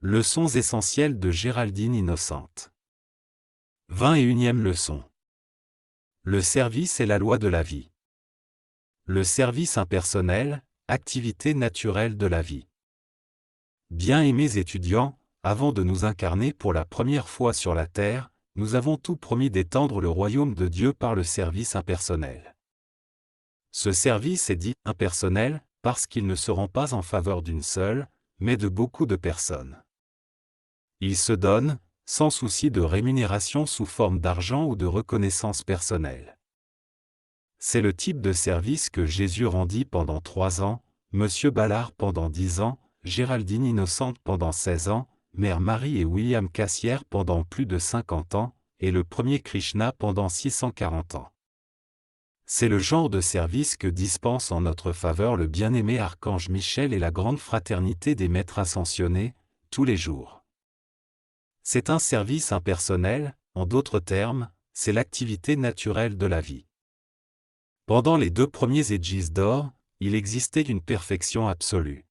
Leçons essentielles de Géraldine Innocente. 21e leçon. Le service est la loi de la vie. Le service impersonnel, activité naturelle de la vie. Bien-aimés étudiants, avant de nous incarner pour la première fois sur la terre, nous avons tout promis d'étendre le royaume de Dieu par le service impersonnel. Ce service est dit impersonnel parce qu'il ne se rend pas en faveur d'une seule, mais de beaucoup de personnes. Il se donne, sans souci de rémunération sous forme d'argent ou de reconnaissance personnelle. C'est le type de service que Jésus rendit pendant 3 ans, Monsieur Ballard pendant 10 ans, Géraldine Innocente pendant 16 ans, Mère Marie et William Cassière pendant plus de 50 ans, et le premier Krishna pendant 640 ans. C'est le genre de service que dispense en notre faveur le bien-aimé Archange Michel et la grande fraternité des maîtres ascensionnés, tous les jours. C'est un service impersonnel, en d'autres termes, c'est l'activité naturelle de la vie. Pendant les 2 premiers Aegis d'or, il existait une perfection absolue.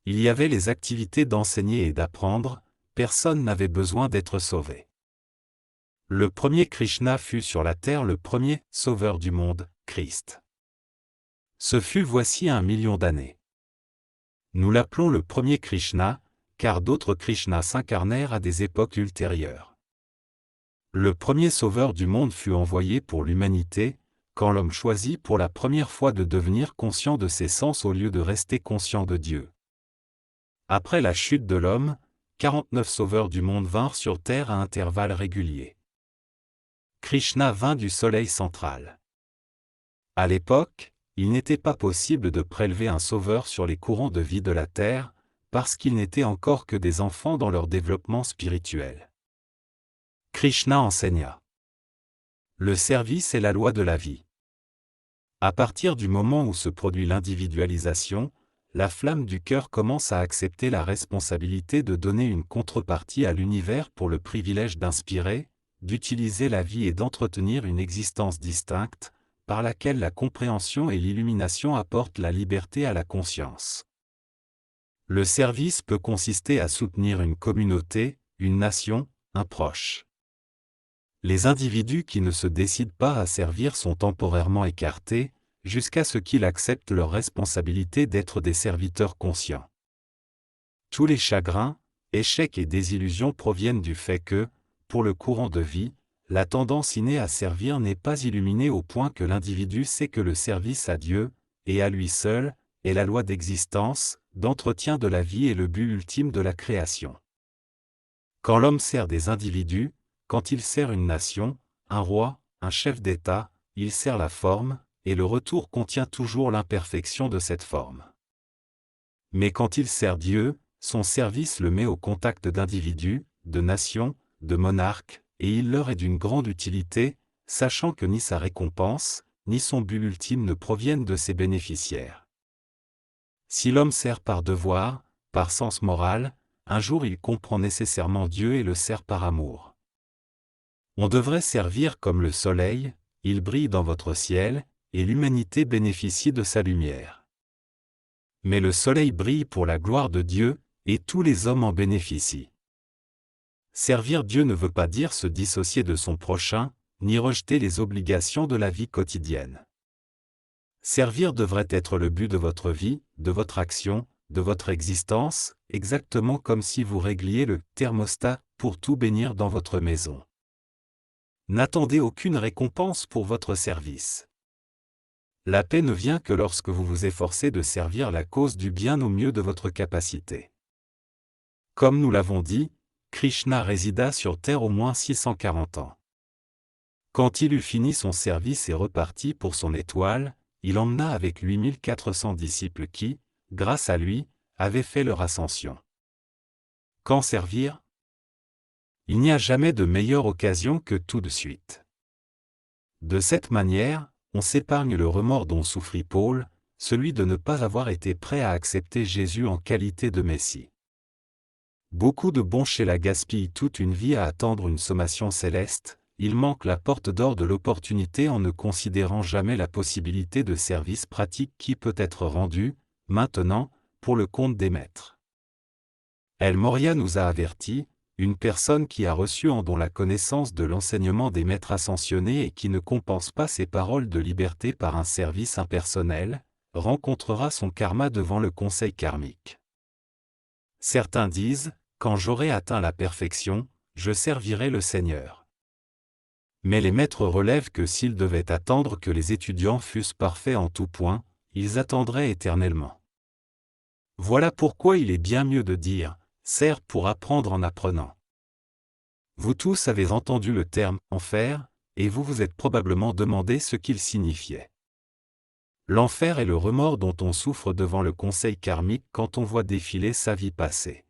Il y avait les activités d'enseigner et d'apprendre, personne n'avait besoin d'être sauvé. Le premier Krishna fut sur la terre le premier sauveur du monde, Christ. Ce fut voici 1 million d'années. Nous l'appelons le premier Krishna, car d'autres Krishnas s'incarnèrent à des époques ultérieures. Le premier sauveur du monde fut envoyé pour l'humanité, quand l'homme choisit pour la première fois de devenir conscient de ses sens au lieu de rester conscient de Dieu. Après la chute de l'homme, 49 sauveurs du monde vinrent sur terre à intervalles réguliers. Krishna vint du soleil central. À l'époque, il n'était pas possible de prélever un sauveur sur les courants de vie de la terre, parce qu'ils n'étaient encore que des enfants dans leur développement spirituel. Krishna enseigna. Le service est la loi de la vie. À partir du moment où se produit l'individualisation, la flamme du cœur commence à accepter la responsabilité de donner une contrepartie à l'univers pour le privilège d'inspirer, d'utiliser la vie et d'entretenir une existence distincte, par laquelle la compréhension et l'illumination apportent la liberté à la conscience. Le service peut consister à soutenir une communauté, une nation, un proche. Les individus qui ne se décident pas à servir sont temporairement écartés, jusqu'à ce qu'ils acceptent leur responsabilité d'être des serviteurs conscients. Tous les chagrins, échecs et désillusions proviennent du fait que, pour le courant de vie, la tendance innée à servir n'est pas illuminée au point que l'individu sait que le service à Dieu, et à lui seul, est la loi d'existence, d'entretien de la vie et le but ultime de la création. Quand l'homme sert des individus, quand il sert une nation, un roi, un chef d'État, il sert la forme, et le retour contient toujours l'imperfection de cette forme. Mais quand il sert Dieu, son service le met au contact d'individus, de nations, de monarques, et il leur est d'une grande utilité, sachant que ni sa récompense, ni son but ultime ne proviennent de ses bénéficiaires. Si l'homme sert par devoir, par sens moral, un jour il comprend nécessairement Dieu et le sert par amour. On devrait servir comme le soleil, il brille dans votre ciel, et l'humanité bénéficie de sa lumière. Mais le soleil brille pour la gloire de Dieu, et tous les hommes en bénéficient. Servir Dieu ne veut pas dire se dissocier de son prochain, ni rejeter les obligations de la vie quotidienne. Servir devrait être le but de votre vie, de votre action, de votre existence, exactement comme si vous régliez le thermostat pour tout bénir dans votre maison. N'attendez aucune récompense pour votre service. La paix ne vient que lorsque vous vous efforcez de servir la cause du bien au mieux de votre capacité. Comme nous l'avons dit, Krishna résida sur terre au moins 640 ans. Quand il eut fini son service et reparti pour son étoile, il emmena avec lui 1400 disciples qui, grâce à lui, avaient fait leur ascension. Quand servir? Il n'y a jamais de meilleure occasion que tout de suite. De cette manière, on s'épargne le remords dont souffrit Paul, celui de ne pas avoir été prêt à accepter Jésus en qualité de Messie. Beaucoup de bons chez la gaspillent toute une vie à attendre une sommation céleste. Il manque la porte d'or de l'opportunité en ne considérant jamais la possibilité de service pratique qui peut être rendu, maintenant, pour le compte des maîtres. El Morya nous a avertis, une personne qui a reçu en don la connaissance de l'enseignement des maîtres ascensionnés et qui ne compense pas ses paroles de liberté par un service impersonnel, rencontrera son karma devant le conseil karmique. Certains disent, quand j'aurai atteint la perfection, je servirai le Seigneur. Mais les maîtres relèvent que s'ils devaient attendre que les étudiants fussent parfaits en tout point, ils attendraient éternellement. Voilà pourquoi il est bien mieux de dire, sers pour apprendre en apprenant. Vous tous avez entendu le terme « enfer » et vous vous êtes probablement demandé ce qu'il signifiait. L'enfer est le remords dont on souffre devant le conseil karmique quand on voit défiler sa vie passée.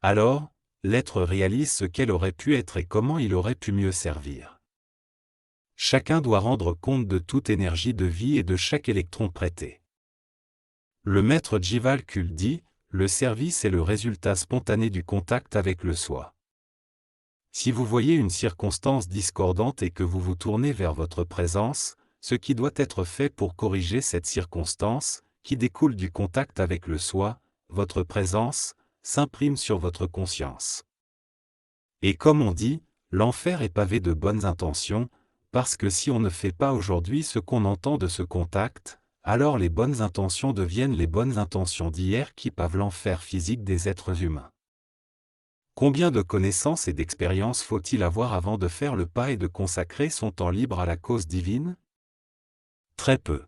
Alors, l'être réalise ce qu'elle aurait pu être et comment il aurait pu mieux servir. Chacun doit rendre compte de toute énergie de vie et de chaque électron prêté. Le maître Jival Kul dit, le service est le résultat spontané du contact avec le soi. Si vous voyez une circonstance discordante et que vous vous tournez vers votre présence, ce qui doit être fait pour corriger cette circonstance, qui découle du contact avec le soi, votre présence, s'imprime sur votre conscience. Et comme on dit, l'enfer est pavé de bonnes intentions, parce que si on ne fait pas aujourd'hui ce qu'on entend de ce contact, alors les bonnes intentions deviennent les bonnes intentions d'hier qui pavent l'enfer physique des êtres humains. Combien de connaissances et d'expériences faut-il avoir avant de faire le pas et de consacrer son temps libre à la cause divine? Très peu.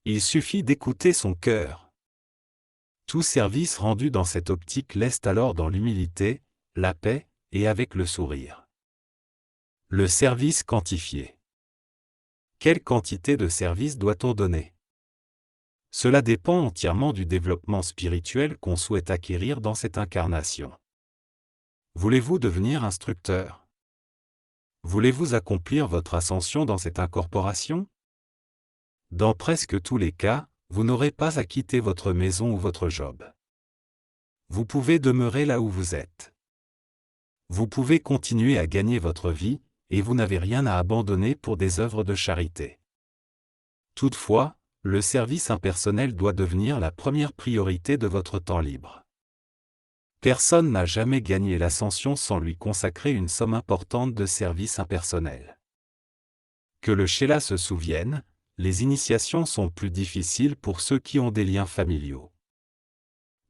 Il suffit d'écouter son cœur. Tout service rendu dans cette optique laisse alors dans l'humilité, la paix, et avec le sourire. Le service quantifié. Quelle quantité de service doit-on donner? Cela dépend entièrement du développement spirituel qu'on souhaite acquérir dans cette incarnation. Voulez-vous devenir instructeur? Voulez-vous accomplir votre ascension dans cette incorporation? Dans presque tous les cas, vous n'aurez pas à quitter votre maison ou votre job. Vous pouvez demeurer là où vous êtes. Vous pouvez continuer à gagner votre vie, et vous n'avez rien à abandonner pour des œuvres de charité. Toutefois, le service impersonnel doit devenir la première priorité de votre temps libre. Personne n'a jamais gagné l'ascension sans lui consacrer une somme importante de service impersonnel. Que le Shéla se souvienne, les initiations sont plus difficiles pour ceux qui ont des liens familiaux.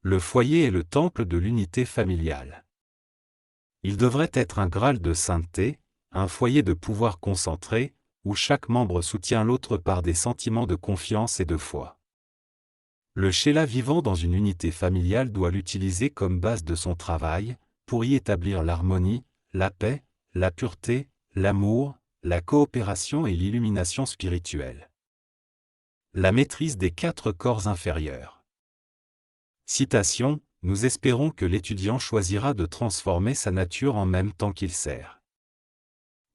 Le foyer est le temple de l'unité familiale. Il devrait être un graal de sainteté, un foyer de pouvoir concentré, où chaque membre soutient l'autre par des sentiments de confiance et de foi. Le Shéla vivant dans une unité familiale doit l'utiliser comme base de son travail, pour y établir l'harmonie, la paix, la pureté, l'amour, la coopération et l'illumination spirituelle. La maîtrise des 4 corps inférieurs. Citation, nous espérons que l'étudiant choisira de transformer sa nature en même temps qu'il sert.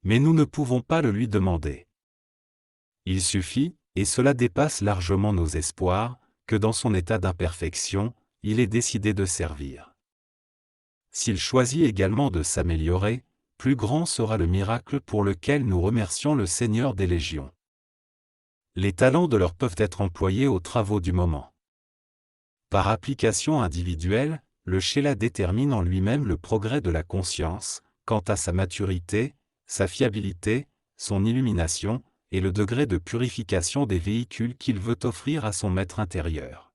Mais nous ne pouvons pas le lui demander. Il suffit, et cela dépasse largement nos espoirs, que dans son état d'imperfection, il ait décidé de servir. S'il choisit également de s'améliorer, plus grand sera le miracle pour lequel nous remercions le Seigneur des Légions. Les talents de l'heure peuvent être employés aux travaux du moment. Par application individuelle, le Shéla détermine en lui-même le progrès de la conscience, quant à sa maturité, sa fiabilité, son illumination, et le degré de purification des véhicules qu'il veut offrir à son maître intérieur.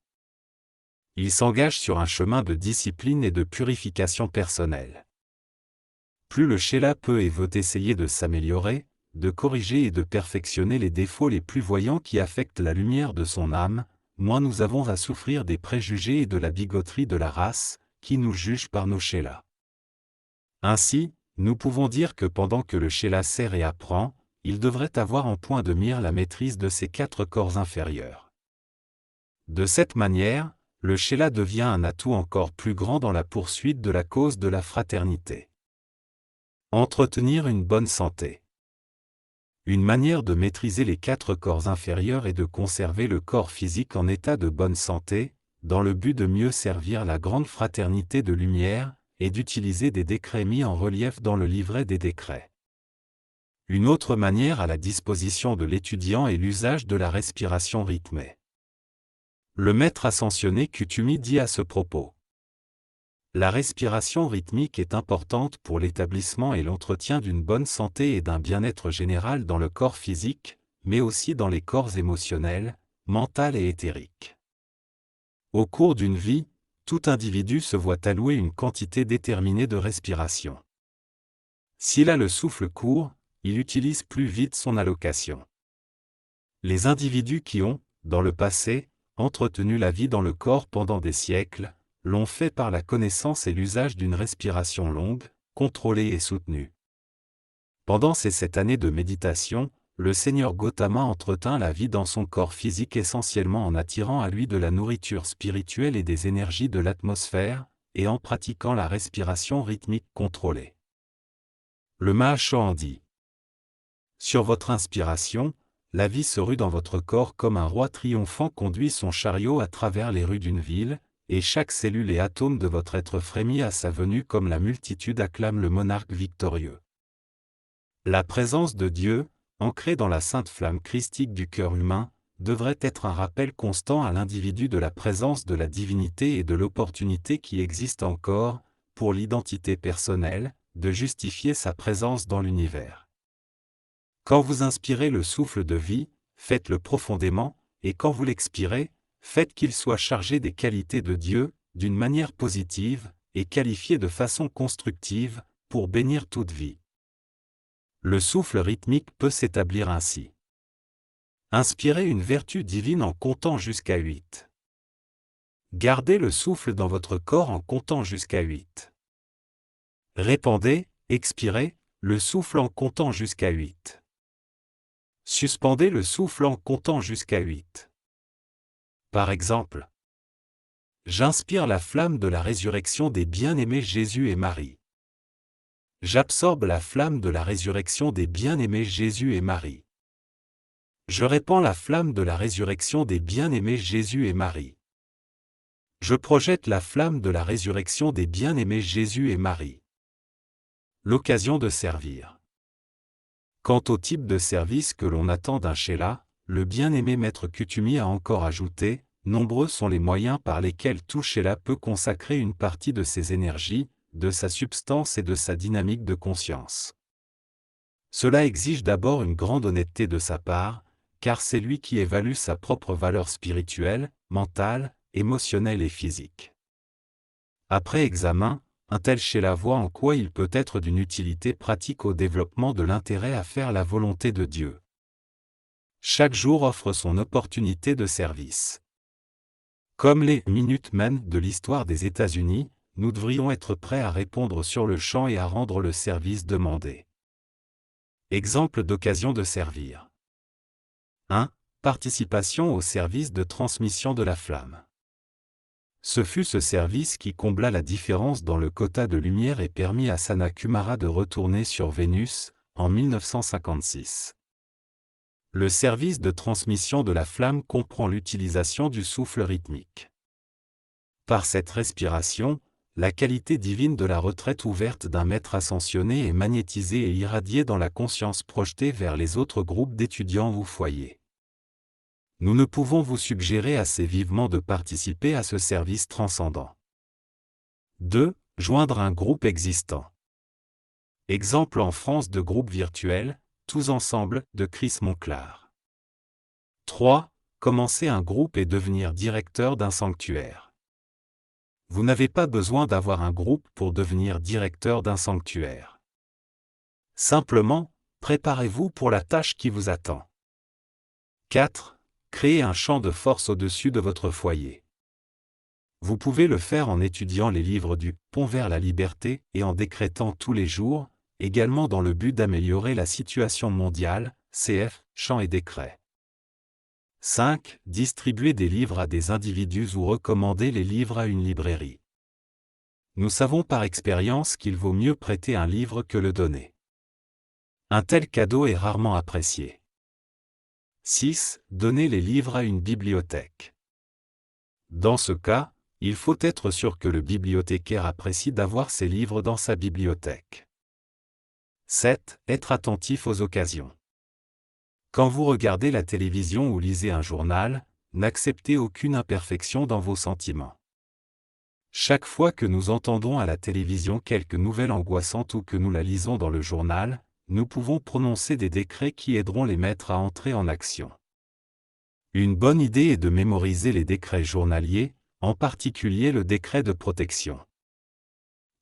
Il s'engage sur un chemin de discipline et de purification personnelle. Plus le Shéla peut et veut essayer de s'améliorer, de corriger et de perfectionner les défauts les plus voyants qui affectent la lumière de son âme, moins nous avons à souffrir des préjugés et de la bigoterie de la race, qui nous juge par nos Shélas. Ainsi, nous pouvons dire que pendant que le Shéla sert et apprend, il devrait avoir en point de mire la maîtrise de ses 4 corps inférieurs. De cette manière, le Shéla devient un atout encore plus grand dans la poursuite de la cause de la fraternité. Entretenir une bonne santé. Une manière de maîtriser les 4 corps inférieurs est de conserver le corps physique en état de bonne santé, dans le but de mieux servir la grande fraternité de lumière, et d'utiliser des décrets mis en relief dans le livret des décrets. Une autre manière à la disposition de l'étudiant est l'usage de la respiration rythmée. Le maître ascensionné Kutumi dit à ce propos. La respiration rythmique est importante pour l'établissement et l'entretien d'une bonne santé et d'un bien-être général dans le corps physique, mais aussi dans les corps émotionnels, mental et éthérique. Au cours d'une vie, tout individu se voit allouer une quantité déterminée de respiration. S'il a le souffle court, il utilise plus vite son allocation. Les individus qui ont, dans le passé, entretenu la vie dans le corps pendant des siècles, l'ont fait par la connaissance et l'usage d'une respiration longue, contrôlée et soutenue. Pendant ces 7 années de méditation, le seigneur Gautama entretint la vie dans son corps physique essentiellement en attirant à lui de la nourriture spirituelle et des énergies de l'atmosphère, et en pratiquant la respiration rythmique contrôlée. Le Mahachohan dit : sur votre inspiration, la vie se rue dans votre corps comme un roi triomphant conduit son chariot à travers les rues d'une ville, et chaque cellule et atome de votre être frémit à sa venue comme la multitude acclame le monarque victorieux. La présence de Dieu, ancrée dans la sainte flamme christique du cœur humain, devrait être un rappel constant à l'individu de la présence de la divinité et de l'opportunité qui existe encore, pour l'identité personnelle, de justifier sa présence dans l'univers. Quand vous inspirez le souffle de vie, faites-le profondément, et quand vous l'expirez, faites qu'il soit chargé des qualités de Dieu, d'une manière positive, et qualifié de façon constructive, pour bénir toute vie. Le souffle rythmique peut s'établir ainsi. Inspirez une vertu divine en comptant jusqu'à 8. Gardez le souffle dans votre corps en comptant jusqu'à 8. Répandez, expirez, le souffle en comptant jusqu'à 8. Suspendez le souffle en comptant jusqu'à 8. Par exemple, j'inspire la flamme de la résurrection des bien-aimés Jésus et Marie. J'absorbe la flamme de la résurrection des bien-aimés Jésus et Marie. Je répands la flamme de la résurrection des bien-aimés Jésus et Marie. Je projette la flamme de la résurrection des bien-aimés Jésus et Marie. L'occasion de servir. Quant au type de service que l'on attend d'un Shéla, le bien-aimé maître Kutumi a encore ajouté : nombreux sont les moyens par lesquels tout Shéla peut consacrer une partie de ses énergies, de sa substance et de sa dynamique de conscience. Cela exige d'abord une grande honnêteté de sa part, car c'est lui qui évalue sa propre valeur spirituelle, mentale, émotionnelle et physique. Après examen, un tel Shéla voit en quoi il peut être d'une utilité pratique au développement de l'intérêt à faire la volonté de Dieu. Chaque jour offre son opportunité de service. Comme les Minutemen de l'histoire des États-Unis, nous devrions être prêts à répondre sur le champ et à rendre le service demandé. Exemple d'occasion de servir. 1. Participation au service de transmission de la flamme. Ce fut ce service qui combla la différence dans le quota de lumière et permit à Sanat Kumara de retourner sur Vénus, en 1956. Le service de transmission de la flamme comprend l'utilisation du souffle rythmique. Par cette respiration, la qualité divine de la retraite ouverte d'un maître ascensionné est magnétisée et irradiée dans la conscience projetée vers les autres groupes d'étudiants ou foyers. Nous ne pouvons vous suggérer assez vivement de participer à ce service transcendant. 2. Joindre un groupe existant. Exemple en France de groupe virtuel, Tous ensemble, de Chris Monclar. 3. Commencer un groupe et devenir directeur d'un sanctuaire. Vous n'avez pas besoin d'avoir un groupe pour devenir directeur d'un sanctuaire. Simplement, préparez-vous pour la tâche qui vous attend. 4. Créez un champ de force au-dessus de votre foyer. Vous pouvez le faire en étudiant les livres du Pont vers la liberté et en décrétant tous les jours, également dans le but d'améliorer la situation mondiale, cf. Chants et décrets. 5. Distribuer des livres à des individus ou recommander les livres à une librairie. Nous savons par expérience qu'il vaut mieux prêter un livre que le donner. Un tel cadeau est rarement apprécié. 6. Donner les livres à une bibliothèque. Dans ce cas, il faut être sûr que le bibliothécaire apprécie d'avoir ses livres dans sa bibliothèque. 7. Être attentif aux occasions. Quand vous regardez la télévision ou lisez un journal, n'acceptez aucune imperfection dans vos sentiments. Chaque fois que nous entendons à la télévision quelque nouvelle angoissante ou que nous la lisons dans le journal, nous pouvons prononcer des décrets qui aideront les maîtres à entrer en action. Une bonne idée est de mémoriser les décrets journaliers, en particulier le décret de protection.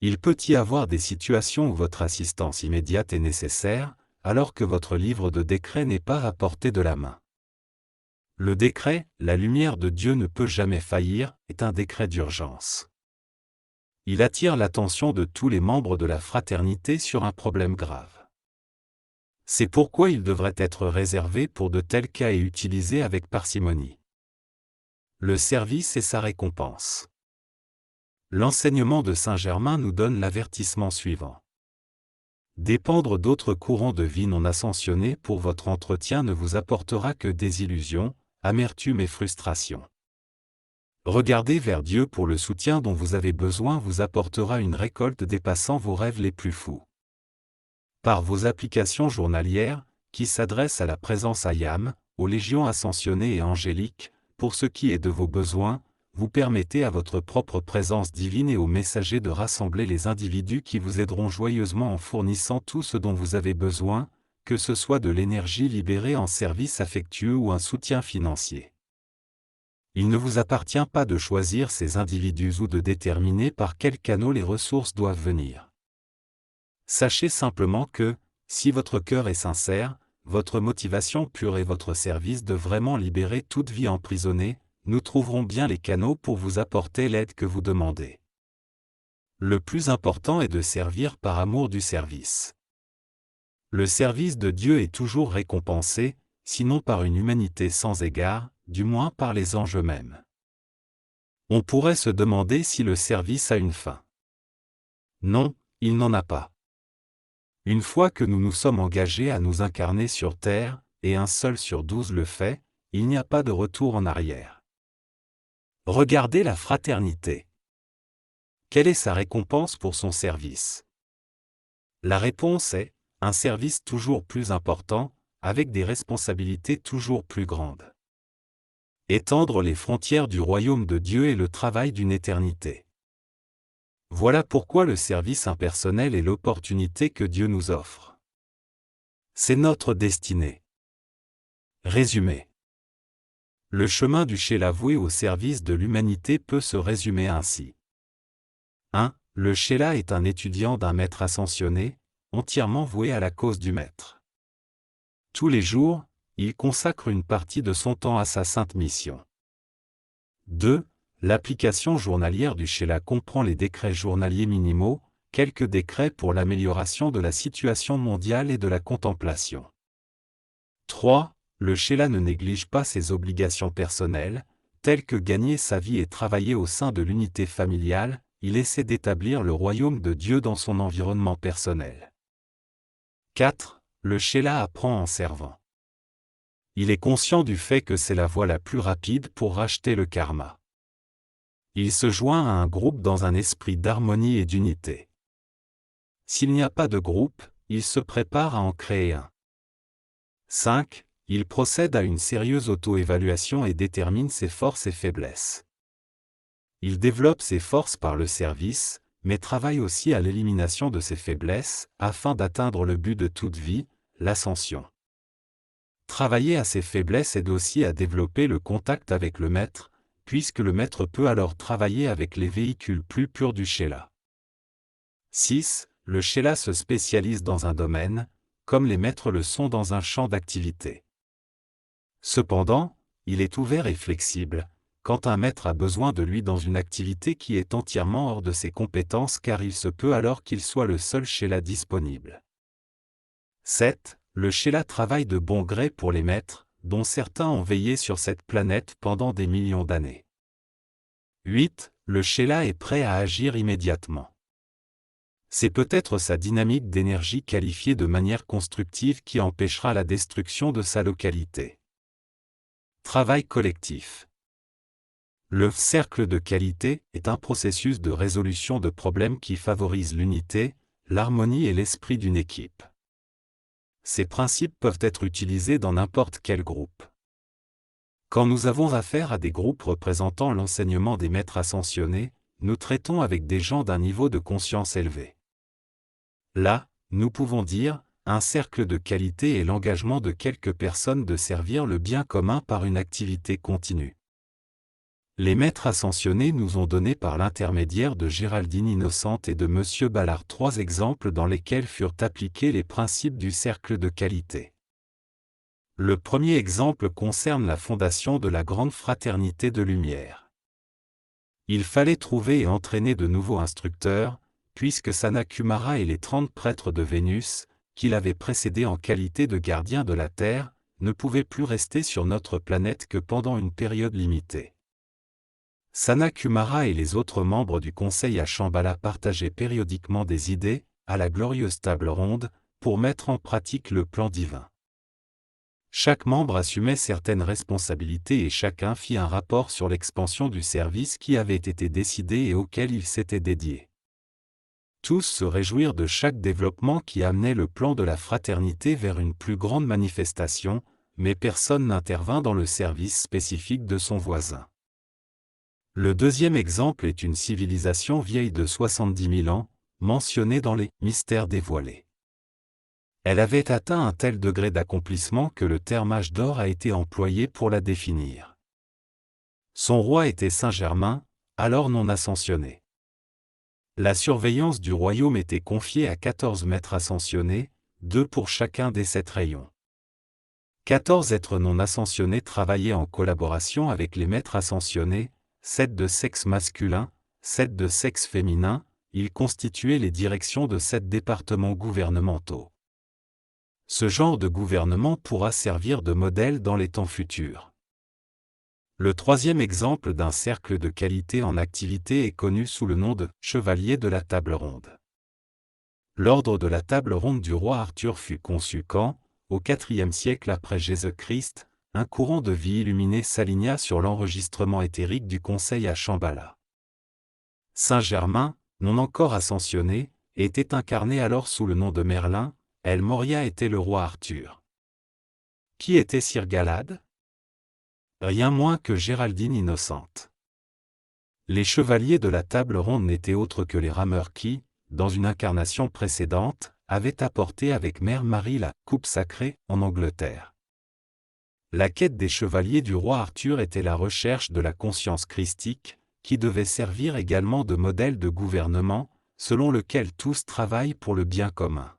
Il peut y avoir des situations où votre assistance immédiate est nécessaire, alors que votre livre de décrets n'est pas à portée de la main. Le décret « La lumière de Dieu ne peut jamais faillir » est un décret d'urgence. Il attire l'attention de tous les membres de la fraternité sur un problème grave. C'est pourquoi il devrait être réservé pour de tels cas et utilisé avec parcimonie. Le service et sa récompense. L'enseignement de Saint Germain nous donne l'avertissement suivant. Dépendre d'autres courants de vie non ascensionnés pour votre entretien ne vous apportera que désillusion, amertume et frustration. Regarder vers Dieu pour le soutien dont vous avez besoin vous apportera une récolte dépassant vos rêves les plus fous. Par vos applications journalières, qui s'adressent à la présence Ayam, aux légions ascensionnées et angéliques, pour ce qui est de vos besoins, vous permettez à votre propre présence divine et aux messagers de rassembler les individus qui vous aideront joyeusement en fournissant tout ce dont vous avez besoin, que ce soit de l'énergie libérée en service affectueux ou un soutien financier. Il ne vous appartient pas de choisir ces individus ou de déterminer par quels canaux les ressources doivent venir. Sachez simplement que, si votre cœur est sincère, votre motivation pure et votre service de vraiment libérer toute vie emprisonnée, nous trouverons bien les canaux pour vous apporter l'aide que vous demandez. Le plus important est de servir par amour du service. Le service de Dieu est toujours récompensé, sinon par une humanité sans égard, du moins par les anges eux-mêmes. On pourrait se demander si le service a une fin. Non, il n'en a pas. Une fois que nous nous sommes engagés à nous incarner sur terre, et un seul sur 12 le fait, il n'y a pas de retour en arrière. Regardez la fraternité. Quelle est sa récompense pour son service? La réponse est un service toujours plus important, avec des responsabilités toujours plus grandes. Étendre les frontières du royaume de Dieu est le travail d'une éternité. Voilà pourquoi le service impersonnel est l'opportunité que Dieu nous offre. C'est notre destinée. Résumé. Le chemin du Chéla voué au service de l'humanité peut se résumer ainsi. 1. Le Chéla est un étudiant d'un maître ascensionné, entièrement voué à la cause du maître. Tous les jours, il consacre une partie de son temps à sa sainte mission. 2. L'application journalière du Chéla comprend les décrets journaliers minimaux, quelques décrets pour l'amélioration de la situation mondiale et de la contemplation. 3. Le Chéla ne néglige pas ses obligations personnelles, telles que gagner sa vie et travailler au sein de l'unité familiale, il essaie d'établir le royaume de Dieu dans son environnement personnel. 4. Le Chéla apprend en servant. Il est conscient du fait que c'est la voie la plus rapide pour racheter le karma. Il se joint à un groupe dans un esprit d'harmonie et d'unité. S'il n'y a pas de groupe, il se prépare à en créer un. 5. Il procède à une sérieuse auto-évaluation et détermine ses forces et faiblesses. Il développe ses forces par le service, mais travaille aussi à l'élimination de ses faiblesses, afin d'atteindre le but de toute vie, l'ascension. Travailler à ses faiblesses aide aussi à développer le contact avec le maître, puisque le maître peut alors travailler avec les véhicules plus purs du Chéla. 6. Le Chéla se spécialise dans un domaine, comme les maîtres le sont dans un champ d'activité. Cependant, il est ouvert et flexible, quand un maître a besoin de lui dans une activité qui est entièrement hors de ses compétences car il se peut alors qu'il soit le seul Chéla disponible. 7. Le Chéla travaille de bon gré pour les maîtres, dont certains ont veillé sur cette planète pendant des millions d'années. 8. Le Chéla est prêt à agir immédiatement. C'est peut-être sa dynamique d'énergie qualifiée de manière constructive qui empêchera la destruction de sa localité. Travail collectif. Le cercle de qualité est un processus de résolution de problèmes qui favorise l'unité, l'harmonie et l'esprit d'une équipe. Ces principes peuvent être utilisés dans n'importe quel groupe. Quand nous avons affaire à des groupes représentant l'enseignement des maîtres ascensionnés, nous traitons avec des gens d'un niveau de conscience élevé. Là, nous pouvons dire, un cercle de qualité est l'engagement de quelques personnes de servir le bien commun par une activité continue. Les maîtres ascensionnés nous ont donné par l'intermédiaire de Géraldine Innocente et de M. Ballard 3 exemples dans lesquels furent appliqués les principes du cercle de qualité. Le premier exemple concerne la fondation de la Grande Fraternité de Lumière. Il fallait trouver et entraîner de nouveaux instructeurs, puisque Sanat-Kumara et les 30 prêtres de Vénus, qui l'avaient précédé en qualité de gardiens de la Terre, ne pouvaient plus rester sur notre planète que pendant une période limitée. Sanat-Kumara et les autres membres du conseil à Shambhala partageaient périodiquement des idées, à la glorieuse table ronde, pour mettre en pratique le plan divin. Chaque membre assumait certaines responsabilités et chacun fit un rapport sur l'expansion du service qui avait été décidé et auquel il s'était dédié. Tous se réjouirent de chaque développement qui amenait le plan de la fraternité vers une plus grande manifestation, mais personne n'intervint dans le service spécifique de son voisin. Le deuxième exemple est une civilisation vieille de 70 000 ans, mentionnée dans les « mystères dévoilés ». Elle avait atteint un tel degré d'accomplissement que le terme âge d'or a été employé pour la définir. Son roi était Saint-Germain, alors non ascensionné. La surveillance du royaume était confiée à 14 maîtres ascensionnés, 2 pour chacun des 7 rayons. 14 êtres non ascensionnés travaillaient en collaboration avec les maîtres ascensionnés, 7 de sexe masculin, 7 de sexe féminin, ils constituaient les directions de 7 départements gouvernementaux. Ce genre de gouvernement pourra servir de modèle dans les temps futurs. Le troisième exemple d'un cercle de qualité en activité est connu sous le nom de « Chevalier de la Table Ronde ». L'ordre de la Table Ronde du roi Arthur fut conçu quand, au IVe siècle après Jésus-Christ, un courant de vie illuminé s'aligna sur l'enregistrement éthérique du conseil à Shambhala. Saint-Germain, non encore ascensionné, était incarné alors sous le nom de Merlin, El Moria était le roi Arthur. Qui était Sir Galad? Rien moins que Géraldine Innocente. Les chevaliers de la table ronde n'étaient autres que les rameurs qui, dans une incarnation précédente, avaient apporté avec Mère Marie la « coupe sacrée » en Angleterre. La quête des chevaliers du roi Arthur était la recherche de la conscience christique, qui devait servir également de modèle de gouvernement, selon lequel tous travaillent pour le bien commun.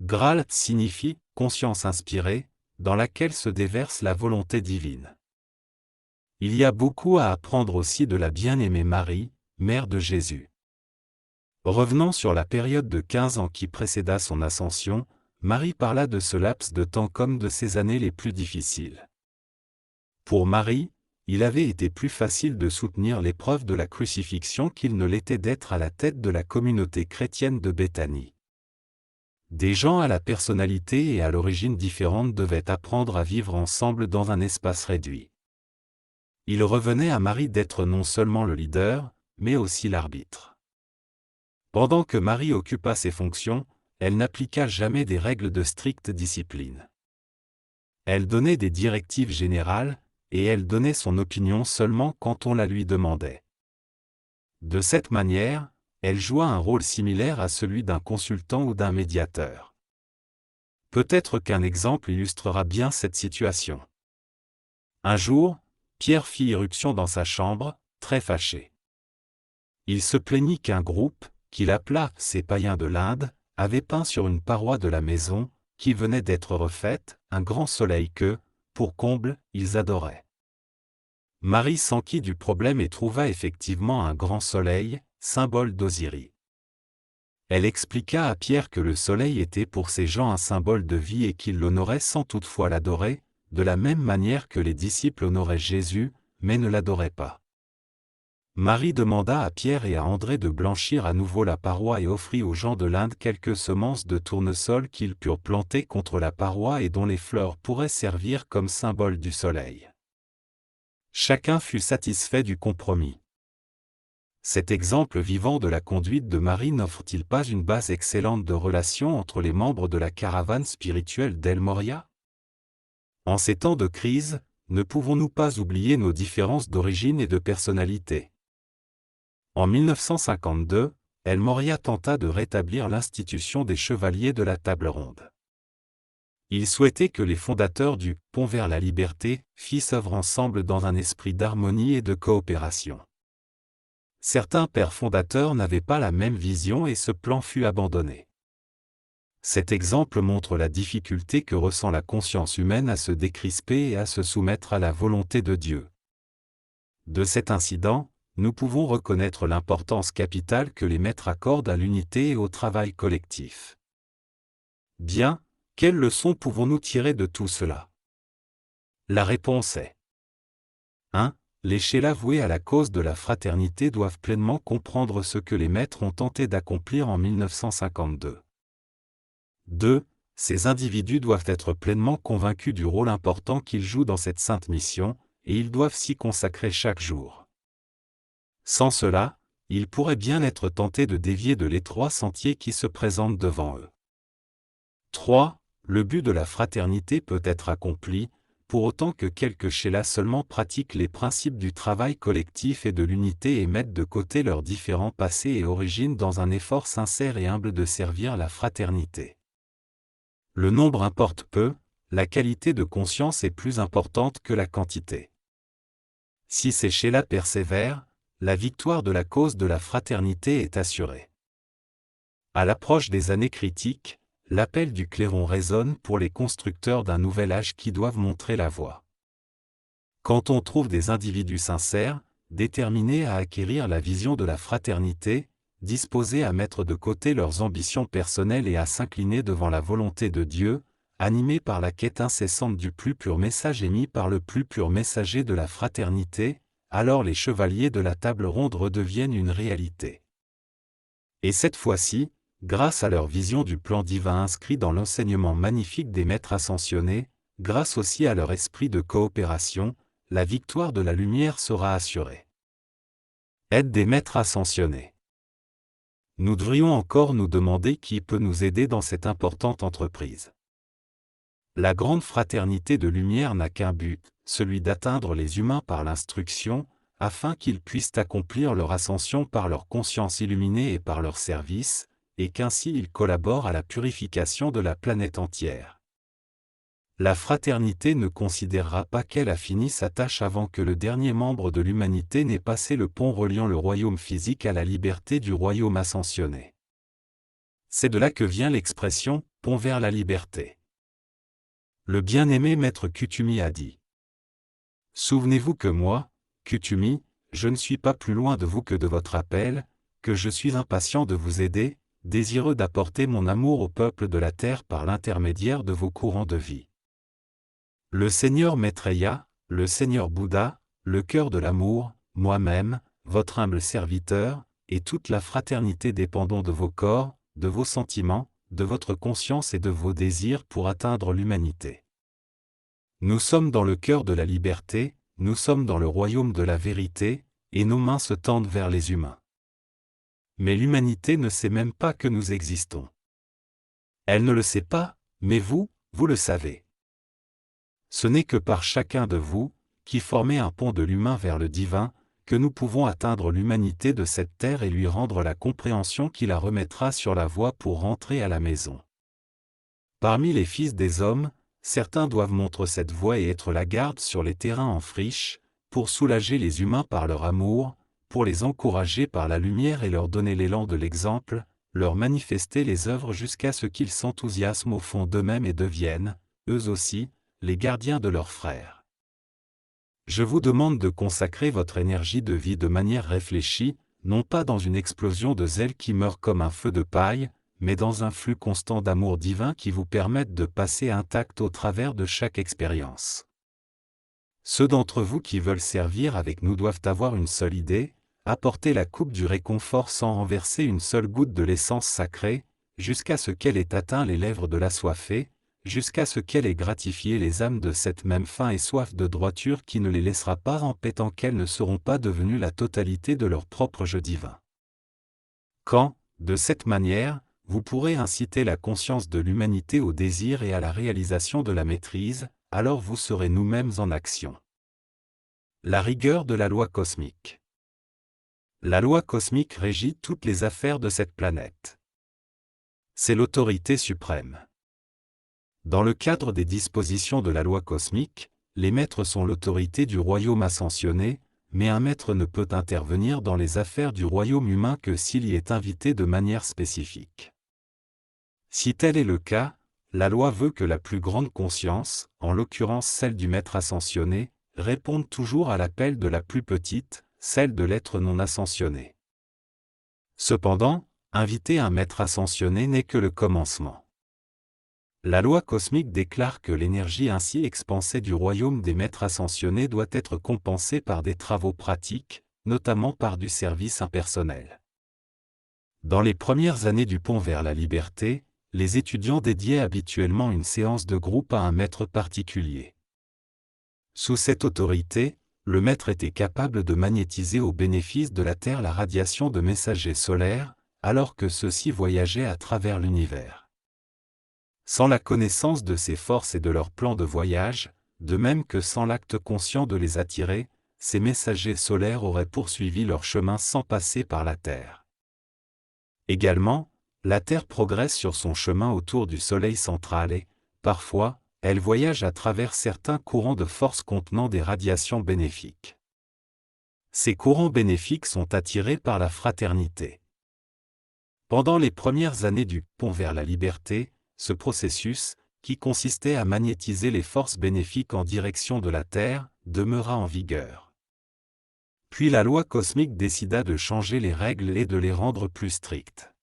Graal signifie « conscience inspirée », dans laquelle se déverse la volonté divine. Il y a beaucoup à apprendre aussi de la bien-aimée Marie, mère de Jésus. Revenant sur la période de 15 ans qui précéda son ascension, Marie parla de ce laps de temps comme de ses années les plus difficiles. Pour Marie, il avait été plus facile de soutenir l'épreuve de la crucifixion qu'il ne l'était d'être à la tête de la communauté chrétienne de Béthanie. Des gens à la personnalité et à l'origine différente devaient apprendre à vivre ensemble dans un espace réduit. Il revenait à Marie d'être non seulement le leader, mais aussi l'arbitre. Pendant que Marie occupa ces fonctions, elle n'appliqua jamais des règles de stricte discipline. Elle donnait des directives générales, et elle donnait son opinion seulement quand on la lui demandait. De cette manière, elle joua un rôle similaire à celui d'un consultant ou d'un médiateur. Peut-être qu'un exemple illustrera bien cette situation. Un jour, Pierre fit irruption dans sa chambre, très fâché. Il se plaignit qu'un groupe, qu'il appela « ces païens de l'Inde », avait peint sur une paroi de la maison, qui venait d'être refaite, un grand soleil que, pour comble, ils adoraient. Marie s'enquit du problème et trouva effectivement un grand soleil, symbole d'Osiris. Elle expliqua à Pierre que le soleil était pour ces gens un symbole de vie et qu'ils l'honoraient sans toutefois l'adorer, de la même manière que les disciples honoraient Jésus, mais ne l'adoraient pas. Marie demanda à Pierre et à André de blanchir à nouveau la paroi et offrit aux gens de l'Inde quelques semences de tournesol qu'ils purent planter contre la paroi et dont les fleurs pourraient servir comme symbole du soleil. Chacun fut satisfait du compromis. Cet exemple vivant de la conduite de Marie n'offre-t-il pas une base excellente de relations entre les membres de la caravane spirituelle d'El Moria? En ces temps de crise, ne pouvons-nous pas oublier nos différences d'origine et de personnalité? En 1952, El Morya tenta de rétablir l'institution des chevaliers de la table ronde. Il souhaitait que les fondateurs du « Pont vers la liberté » fissent œuvre ensemble dans un esprit d'harmonie et de coopération. Certains pères fondateurs n'avaient pas la même vision et ce plan fut abandonné. Cet exemple montre la difficulté que ressent la conscience humaine à se décrisper et à se soumettre à la volonté de Dieu. De cet incident, nous pouvons reconnaître l'importance capitale que les maîtres accordent à l'unité et au travail collectif. Bien, quelles leçons pouvons-nous tirer de tout cela? La réponse est 1. Les chélats voués à la cause de la fraternité doivent pleinement comprendre ce que les maîtres ont tenté d'accomplir en 1952. 2. Ces individus doivent être pleinement convaincus du rôle important qu'ils jouent dans cette sainte mission, et ils doivent s'y consacrer chaque jour. Sans cela, ils pourraient bien être tentés de dévier de l'étroit sentier qui se présente devant eux. 3. Le but de la fraternité peut être accompli, pour autant que quelques chélats seulement pratiquent les principes du travail collectif et de l'unité et mettent de côté leurs différents passés et origines dans un effort sincère et humble de servir la fraternité. Le nombre importe peu, la qualité de conscience est plus importante que la quantité. Si ces chélats persévèrent, la victoire de la cause de la fraternité est assurée. À l'approche des années critiques, l'appel du clairon résonne pour les constructeurs d'un nouvel âge qui doivent montrer la voie. Quand on trouve des individus sincères, déterminés à acquérir la vision de la fraternité, disposés à mettre de côté leurs ambitions personnelles et à s'incliner devant la volonté de Dieu, animés par la quête incessante du plus pur message émis par le plus pur messager de la fraternité, alors les chevaliers de la table ronde redeviennent une réalité. Et cette fois-ci, grâce à leur vision du plan divin inscrit dans l'enseignement magnifique des maîtres ascensionnés, grâce aussi à leur esprit de coopération, la victoire de la lumière sera assurée. Aide des maîtres ascensionnés. Nous devrions encore nous demander qui peut nous aider dans cette importante entreprise. La grande fraternité de lumière n'a qu'un but, celui d'atteindre les humains par l'instruction, afin qu'ils puissent accomplir leur ascension par leur conscience illuminée et par leur service, et qu'ainsi ils collaborent à la purification de la planète entière. La fraternité ne considérera pas qu'elle a fini sa tâche avant que le dernier membre de l'humanité n'ait passé le pont reliant le royaume physique à la liberté du royaume ascensionné. C'est de là que vient l'expression « pont vers la liberté ». Le bien-aimé maître Kutumi a dit : « Souvenez-vous que moi, Kutumi, je ne suis pas plus loin de vous que de votre appel, que je suis impatient de vous aider, désireux d'apporter mon amour au peuple de la terre par l'intermédiaire de vos courants de vie. » Le Seigneur Maitreya, le Seigneur Bouddha, le cœur de l'amour, moi-même, votre humble serviteur, et toute la fraternité dépendons de vos corps, de vos sentiments, de votre conscience et de vos désirs pour atteindre l'humanité. Nous sommes dans le cœur de la liberté, nous sommes dans le royaume de la vérité, et nos mains se tendent vers les humains. Mais l'humanité ne sait même pas que nous existons. Elle ne le sait pas, mais vous, vous le savez. Ce n'est que par chacun de vous, qui formez un pont de l'humain vers le divin, que nous pouvons atteindre l'humanité de cette terre et lui rendre la compréhension qui la remettra sur la voie pour rentrer à la maison. Parmi les fils des hommes, certains doivent montrer cette voie et être la garde sur les terrains en friche, pour soulager les humains par leur amour, pour les encourager par la lumière et leur donner l'élan de l'exemple, leur manifester les œuvres jusqu'à ce qu'ils s'enthousiasment au fond d'eux-mêmes et deviennent, eux aussi, les gardiens de leurs frères. Je vous demande de consacrer votre énergie de vie de manière réfléchie, non pas dans une explosion de zèle qui meurt comme un feu de paille, mais dans un flux constant d'amour divin qui vous permette de passer intact au travers de chaque expérience. Ceux d'entre vous qui veulent servir avec nous doivent avoir une seule idée, apporter la coupe du réconfort sans renverser une seule goutte de l'essence sacrée, jusqu'à ce qu'elle ait atteint les lèvres de l'assoiffé, jusqu'à ce qu'elle ait gratifié les âmes de cette même faim et soif de droiture qui ne les laissera pas en paix tant qu'elles ne seront pas devenues la totalité de leur propre jeu divin. Quand, de cette manière, vous pourrez inciter la conscience de l'humanité au désir et à la réalisation de la maîtrise, alors vous serez nous-mêmes en action. La rigueur de la loi cosmique. La loi cosmique régit toutes les affaires de cette planète. C'est l'autorité suprême. Dans le cadre des dispositions de la loi cosmique, les maîtres sont l'autorité du royaume ascensionné, mais un maître ne peut intervenir dans les affaires du royaume humain que s'il y est invité de manière spécifique. Si tel est le cas, la loi veut que la plus grande conscience, en l'occurrence celle du maître ascensionné, réponde toujours à l'appel de la plus petite, celle de l'être non ascensionné. Cependant, inviter un maître ascensionné n'est que le commencement. La loi cosmique déclare que l'énergie ainsi expansée du royaume des maîtres ascensionnés doit être compensée par des travaux pratiques, notamment par du service impersonnel. Dans les premières années du pont vers la liberté, les étudiants dédiaient habituellement une séance de groupe à un maître particulier. Sous cette autorité, le maître était capable de magnétiser au bénéfice de la Terre la radiation de messagers solaires, alors que ceux-ci voyageaient à travers l'univers. Sans la connaissance de ces forces et de leur plan de voyage, de même que sans l'acte conscient de les attirer, ces messagers solaires auraient poursuivi leur chemin sans passer par la Terre. Également, la Terre progresse sur son chemin autour du Soleil central et, parfois, elle voyage à travers certains courants de force contenant des radiations bénéfiques. Ces courants bénéfiques sont attirés par la fraternité. Pendant les premières années du pont vers la liberté, ce processus, qui consistait à magnétiser les forces bénéfiques en direction de la Terre, demeura en vigueur. Puis la loi cosmique décida de changer les règles et de les rendre plus strictes.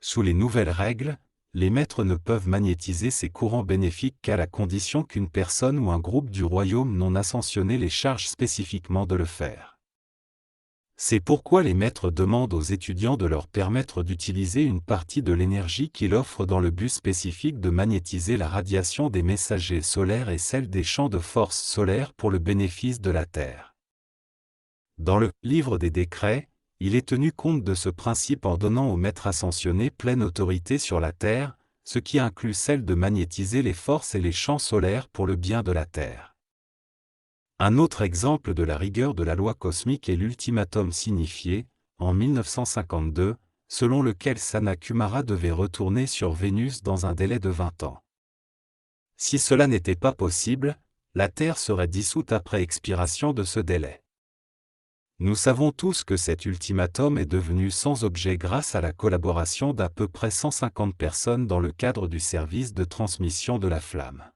Sous les nouvelles règles, les maîtres ne peuvent magnétiser ces courants bénéfiques qu'à la condition qu'une personne ou un groupe du royaume non ascensionné les charge spécifiquement de le faire. C'est pourquoi les maîtres demandent aux étudiants de leur permettre d'utiliser une partie de l'énergie qu'ils offrent dans le but spécifique de magnétiser la radiation des messagers solaires et celle des champs de force solaire pour le bénéfice de la Terre. Dans le « Livre des décrets », il est tenu compte de ce principe en donnant aux maîtres ascensionnés pleine autorité sur la Terre, ce qui inclut celle de magnétiser les forces et les champs solaires pour le bien de la Terre. Un autre exemple de la rigueur de la loi cosmique est l'ultimatum signifié, en 1952, selon lequel Sanat Kumara devait retourner sur Vénus dans un délai de 20 ans. Si cela n'était pas possible, la Terre serait dissoute après expiration de ce délai. Nous savons tous que cet ultimatum est devenu sans objet grâce à la collaboration d'à peu près 150 personnes dans le cadre du service de transmission de la flamme.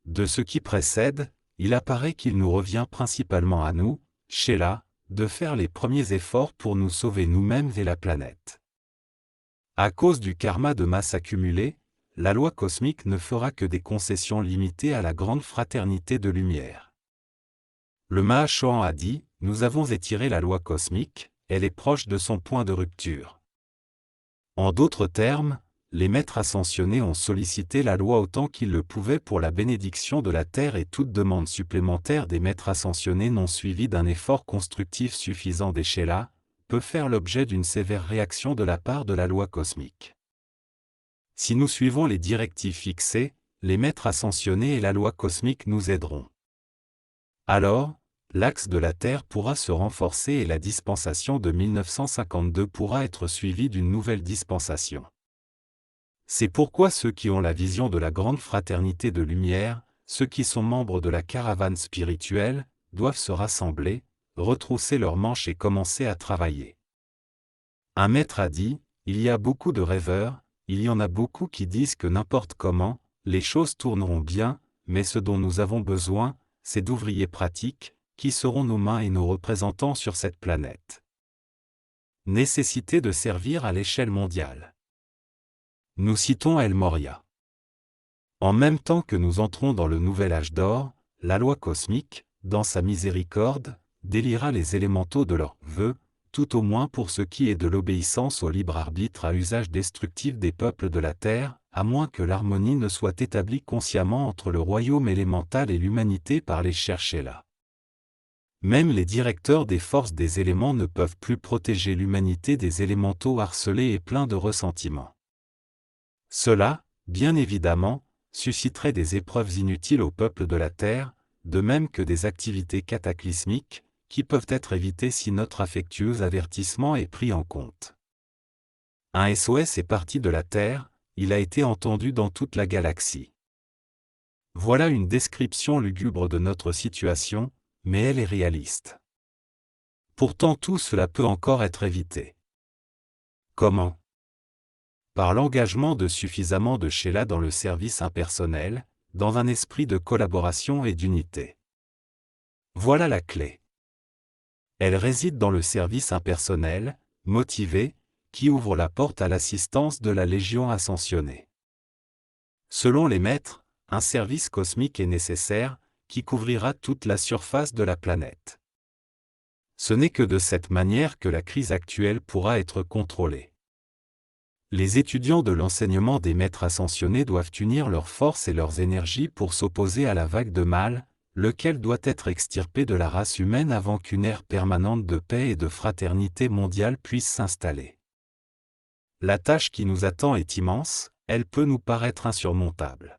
De ce qui précède, il apparaît qu'il nous revient principalement à nous, Sheila, de faire les premiers efforts pour nous sauver nous-mêmes et la planète. À cause du karma de masse accumulé, la loi cosmique ne fera que des concessions limitées à la grande fraternité de lumière. Le Mahachohan a dit, « Nous avons étiré la loi cosmique, elle est proche de son point de rupture. » En d'autres termes, les maîtres ascensionnés ont sollicité la loi autant qu'ils le pouvaient pour la bénédiction de la Terre et toute demande supplémentaire des maîtres ascensionnés non suivie d'un effort constructif suffisant des Sheila, peut faire l'objet d'une sévère réaction de la part de la loi cosmique. Si nous suivons les directives fixées, les maîtres ascensionnés et la loi cosmique nous aideront. Alors, l'axe de la Terre pourra se renforcer et la dispensation de 1952 pourra être suivie d'une nouvelle dispensation. C'est pourquoi ceux qui ont la vision de la grande fraternité de lumière, ceux qui sont membres de la caravane spirituelle, doivent se rassembler, retrousser leurs manches et commencer à travailler. Un maître a dit, il y a beaucoup de rêveurs, il y en a beaucoup qui disent que n'importe comment, les choses tourneront bien, mais ce dont nous avons besoin, c'est d'ouvriers pratiques, qui seront nos mains et nos représentants sur cette planète. Nécessité de servir à l'échelle mondiale. Nous citons El Morya. En même temps que nous entrons dans le nouvel âge d'or, la loi cosmique, dans sa miséricorde, déliera les élémentaux de leurs vœux, tout au moins pour ce qui est de l'obéissance au libre arbitre à usage destructif des peuples de la Terre, à moins que l'harmonie ne soit établie consciemment entre le royaume élémental et l'humanité par les chercher là. Même les directeurs des forces des éléments ne peuvent plus protéger l'humanité des élémentaux harcelés et pleins de ressentiments. Cela, bien évidemment, susciterait des épreuves inutiles au peuple de la Terre, de même que des activités cataclysmiques, qui peuvent être évités si notre affectueux avertissement est pris en compte. Un SOS est parti de la Terre, il a été entendu dans toute la galaxie. Voilà une description lugubre de notre situation, mais elle est réaliste. Pourtant tout cela peut encore être évité. Comment? Par l'engagement de suffisamment de Sheila dans le service impersonnel, dans un esprit de collaboration et d'unité. Voilà la clé. Elle réside dans le service impersonnel, motivé, qui ouvre la porte à l'assistance de la Légion ascensionnée. Selon les maîtres, un service cosmique est nécessaire, qui couvrira toute la surface de la planète. Ce n'est que de cette manière que la crise actuelle pourra être contrôlée. Les étudiants de l'enseignement des maîtres ascensionnés doivent unir leurs forces et leurs énergies pour s'opposer à la vague de mal, lequel doit être extirpé de la race humaine avant qu'une ère permanente de paix et de fraternité mondiale puisse s'installer. La tâche qui nous attend est immense, elle peut nous paraître insurmontable.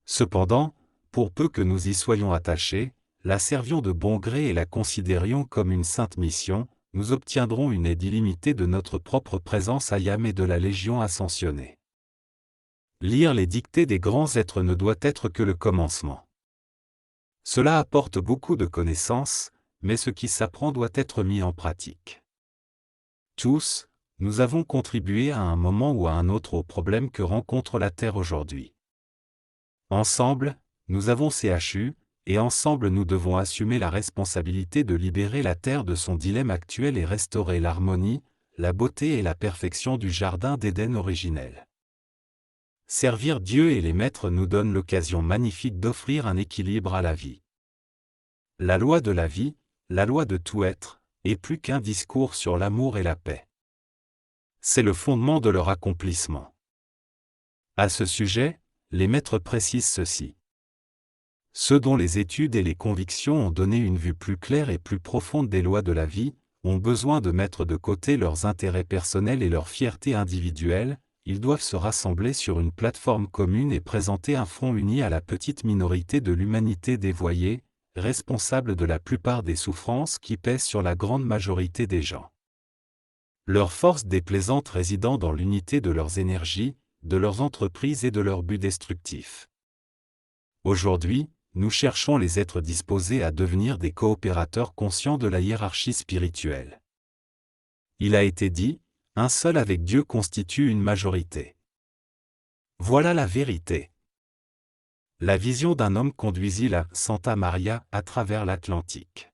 Cependant, pour peu que nous y soyons attachés, la servions de bon gré et la considérions comme une sainte mission, nous obtiendrons une aide illimitée de notre propre présence à Yam et de la Légion ascensionnée. Lire les dictées des grands êtres ne doit être que le commencement. Cela apporte beaucoup de connaissances, mais ce qui s'apprend doit être mis en pratique. Tous, nous avons contribué à un moment ou à un autre au problème que rencontre la Terre aujourd'hui. Ensemble, nous avons CHU, et ensemble nous devons assumer la responsabilité de libérer la Terre de son dilemme actuel et restaurer l'harmonie, la beauté et la perfection du Jardin d'Éden originel. Servir Dieu et les maîtres nous donne l'occasion magnifique d'offrir un équilibre à la vie. La loi de la vie, la loi de tout être, est plus qu'un discours sur l'amour et la paix. C'est le fondement de leur accomplissement. À ce sujet, les maîtres précisent ceci. Ceux dont les études et les convictions ont donné une vue plus claire et plus profonde des lois de la vie, ont besoin de mettre de côté leurs intérêts personnels et leur fierté individuelle, ils doivent se rassembler sur une plateforme commune et présenter un front uni à la petite minorité de l'humanité dévoyée, responsable de la plupart des souffrances qui pèsent sur la grande majorité des gens. Leur force déplaisante résidant dans l'unité de leurs énergies, de leurs entreprises et de leurs buts destructifs. Aujourd'hui, nous cherchons les êtres disposés à devenir des coopérateurs conscients de la hiérarchie spirituelle. Il a été dit, un seul avec Dieu constitue une majorité. Voilà la vérité. La vision d'un homme conduisit la Santa Maria à travers l'Atlantique.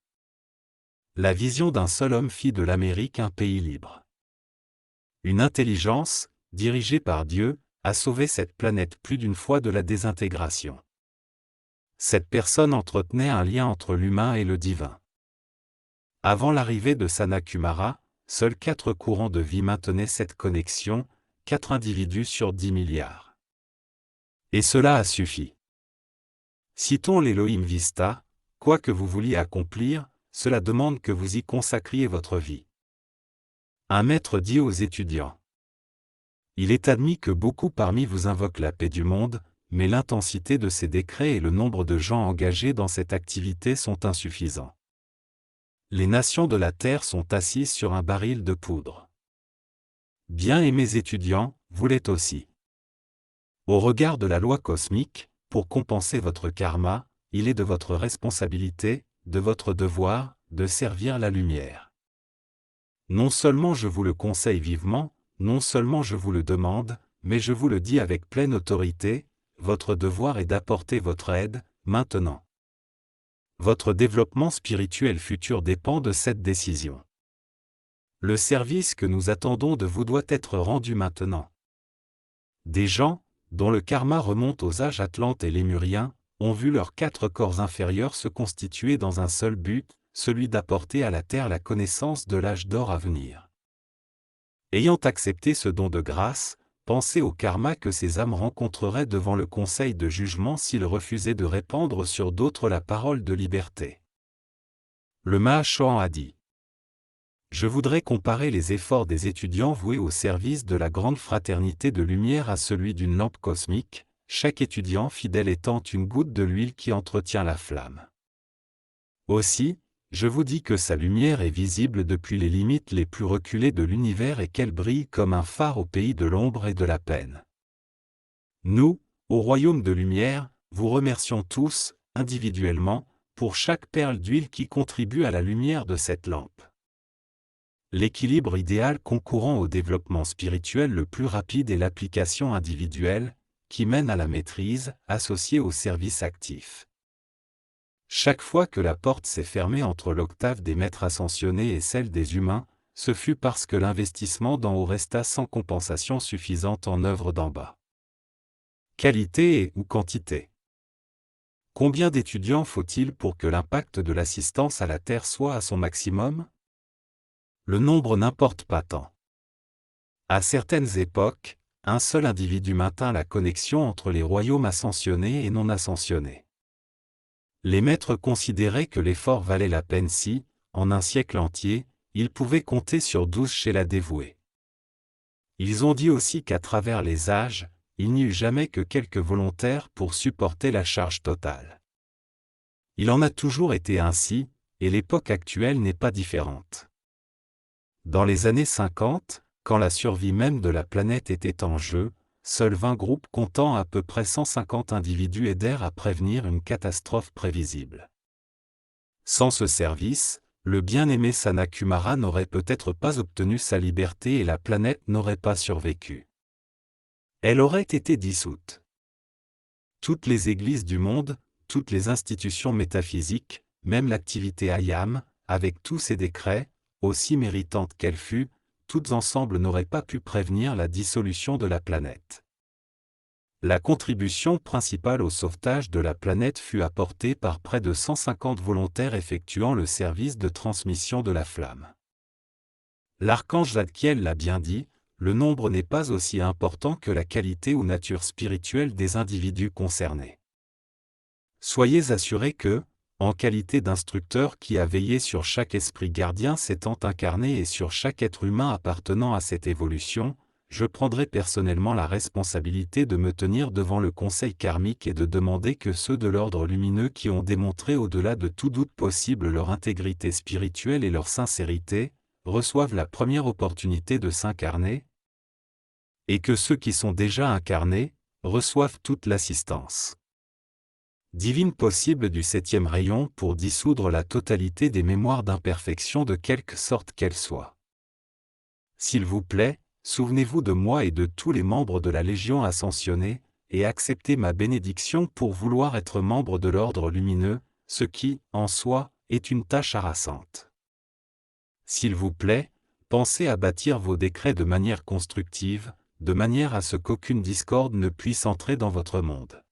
La vision d'un seul homme fit de l'Amérique un pays libre. Une intelligence, dirigée par Dieu, a sauvé cette planète plus d'une fois de la désintégration. Cette personne entretenait un lien entre l'humain et le divin. Avant l'arrivée de Sanat-Kumara, seuls 4 courants de vie maintenaient cette connexion, 4 individus sur 10 milliards. Et cela a suffi. Citons l'Elohim Vista, quoi que vous vouliez accomplir, cela demande que vous y consacriez votre vie. Un maître dit aux étudiants. Il est admis que beaucoup parmi vous invoquent la paix du monde, mais l'intensité de ces décrets et le nombre de gens engagés dans cette activité sont insuffisants. Les nations de la Terre sont assises sur un baril de poudre. Bien-aimés étudiants, vous l'êtes aussi. Au regard de la loi cosmique, pour compenser votre karma, il est de votre responsabilité, de votre devoir, de servir la lumière. Non seulement je vous le conseille vivement, non seulement je vous le demande, mais je vous le dis avec pleine autorité, votre devoir est d'apporter votre aide, maintenant. Votre développement spirituel futur dépend de cette décision. Le service que nous attendons de vous doit être rendu maintenant. Des gens, dont le karma remonte aux âges atlantes et lémuriens, ont vu leurs 4 corps inférieurs se constituer dans un seul but, celui d'apporter à la Terre la connaissance de l'âge d'or à venir. Ayant accepté ce don de grâce, pensez au karma que ces âmes rencontreraient devant le conseil de jugement s'ils refusaient de répandre sur d'autres la parole de liberté. Le Mahachohan a dit. Je voudrais comparer les efforts des étudiants voués au service de la grande fraternité de lumière à celui d'une lampe cosmique, chaque étudiant fidèle étant une goutte de l'huile qui entretient la flamme. Aussi, Je vous dis que sa lumière est visible depuis les limites les plus reculées de l'univers et qu'elle brille comme un phare au pays de l'ombre et de la peine. Nous, au royaume de lumière, vous remercions tous, individuellement, pour chaque perle d'huile qui contribue à la lumière de cette lampe. L'équilibre idéal concourant au développement spirituel le plus rapide est l'application individuelle, qui mène à la maîtrise, associée au service actif. Chaque fois que la porte s'est fermée entre l'octave des maîtres ascensionnés et celle des humains, ce fut parce que l'investissement d'en haut resta sans compensation suffisante en œuvre d'en bas. Qualité et ou quantité. Combien d'étudiants faut-il pour que l'impact de l'assistance à la Terre soit à son maximum? Le nombre n'importe pas tant. À certaines époques, un seul individu maintint la connexion entre les royaumes ascensionnés et non ascensionnés. Les maîtres considéraient que l'effort valait la peine si, en un siècle entier, ils pouvaient compter sur 12 Chela dévoués. Ils ont dit aussi qu'à travers les âges, il n'y eut jamais que quelques volontaires pour supporter la charge totale. Il en a toujours été ainsi, et l'époque actuelle n'est pas différente. Dans les années 50, quand la survie même de la planète était en jeu, seuls 20 groupes comptant à peu près 150 individus aidèrent à prévenir une catastrophe prévisible. Sans ce service, le bien-aimé Sanat-Kumara n'aurait peut-être pas obtenu sa liberté et la planète n'aurait pas survécu. Elle aurait été dissoute. Toutes les églises du monde, toutes les institutions métaphysiques, même l'activité Ayam, avec tous ses décrets, aussi méritante qu'elle fût, toutes ensemble n'auraient pas pu prévenir la dissolution de la planète. La contribution principale au sauvetage de la planète fut apportée par près de 150 volontaires effectuant le service de transmission de la flamme. L'archange Zadkiel l'a bien dit, le nombre n'est pas aussi important que la qualité ou nature spirituelle des individus concernés. Soyez assurés que, en qualité d'instructeur qui a veillé sur chaque esprit gardien s'étant incarné et sur chaque être humain appartenant à cette évolution, je prendrai personnellement la responsabilité de me tenir devant le conseil karmique et de demander que ceux de l'ordre lumineux qui ont démontré au-delà de tout doute possible leur intégrité spirituelle et leur sincérité, reçoivent la première opportunité de s'incarner, et que ceux qui sont déjà incarnés, reçoivent toute l'assistance divine possible du 7e rayon pour dissoudre la totalité des mémoires d'imperfection de quelque sorte qu'elles soient. S'il vous plaît, souvenez-vous de moi et de tous les membres de la Légion ascensionnée, et acceptez ma bénédiction pour vouloir être membre de l'ordre lumineux, ce qui, en soi, est une tâche harassante. S'il vous plaît, pensez à bâtir vos décrets de manière constructive, de manière à ce qu'aucune discorde ne puisse entrer dans votre monde.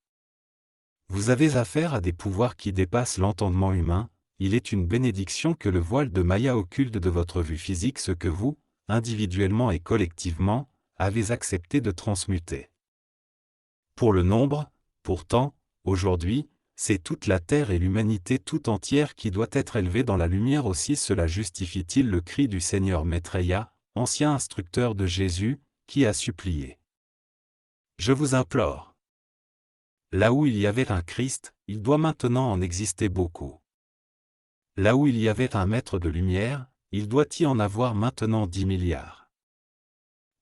Vous avez affaire à des pouvoirs qui dépassent l'entendement humain, il est une bénédiction que le voile de Maya occulte de votre vue physique ce que vous, individuellement et collectivement, avez accepté de transmuter. Pour le nombre, pourtant, aujourd'hui, c'est toute la Terre et l'humanité tout entière qui doit être élevée dans la lumière aussi cela justifie-t-il le cri du Seigneur Maitreya, ancien instructeur de Jésus, qui a supplié. Je vous implore. Là où il y avait un Christ, il doit maintenant en exister beaucoup. Là où il y avait un maître de lumière, il doit y en avoir maintenant 10 milliards.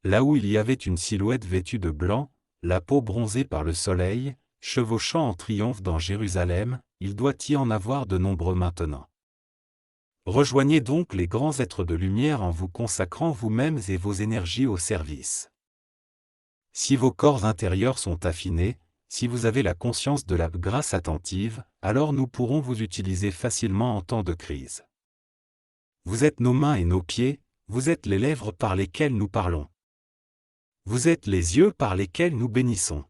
Là où il y avait une silhouette vêtue de blanc, la peau bronzée par le soleil, chevauchant en triomphe dans Jérusalem, il doit y en avoir de nombreux maintenant. Rejoignez donc les grands êtres de lumière en vous consacrant vous-mêmes et vos énergies au service. Si vos corps intérieurs sont affinés, si vous avez la conscience de la grâce attentive, alors nous pourrons vous utiliser facilement en temps de crise. Vous êtes nos mains et nos pieds, vous êtes les lèvres par lesquelles nous parlons. Vous êtes les yeux par lesquels nous bénissons.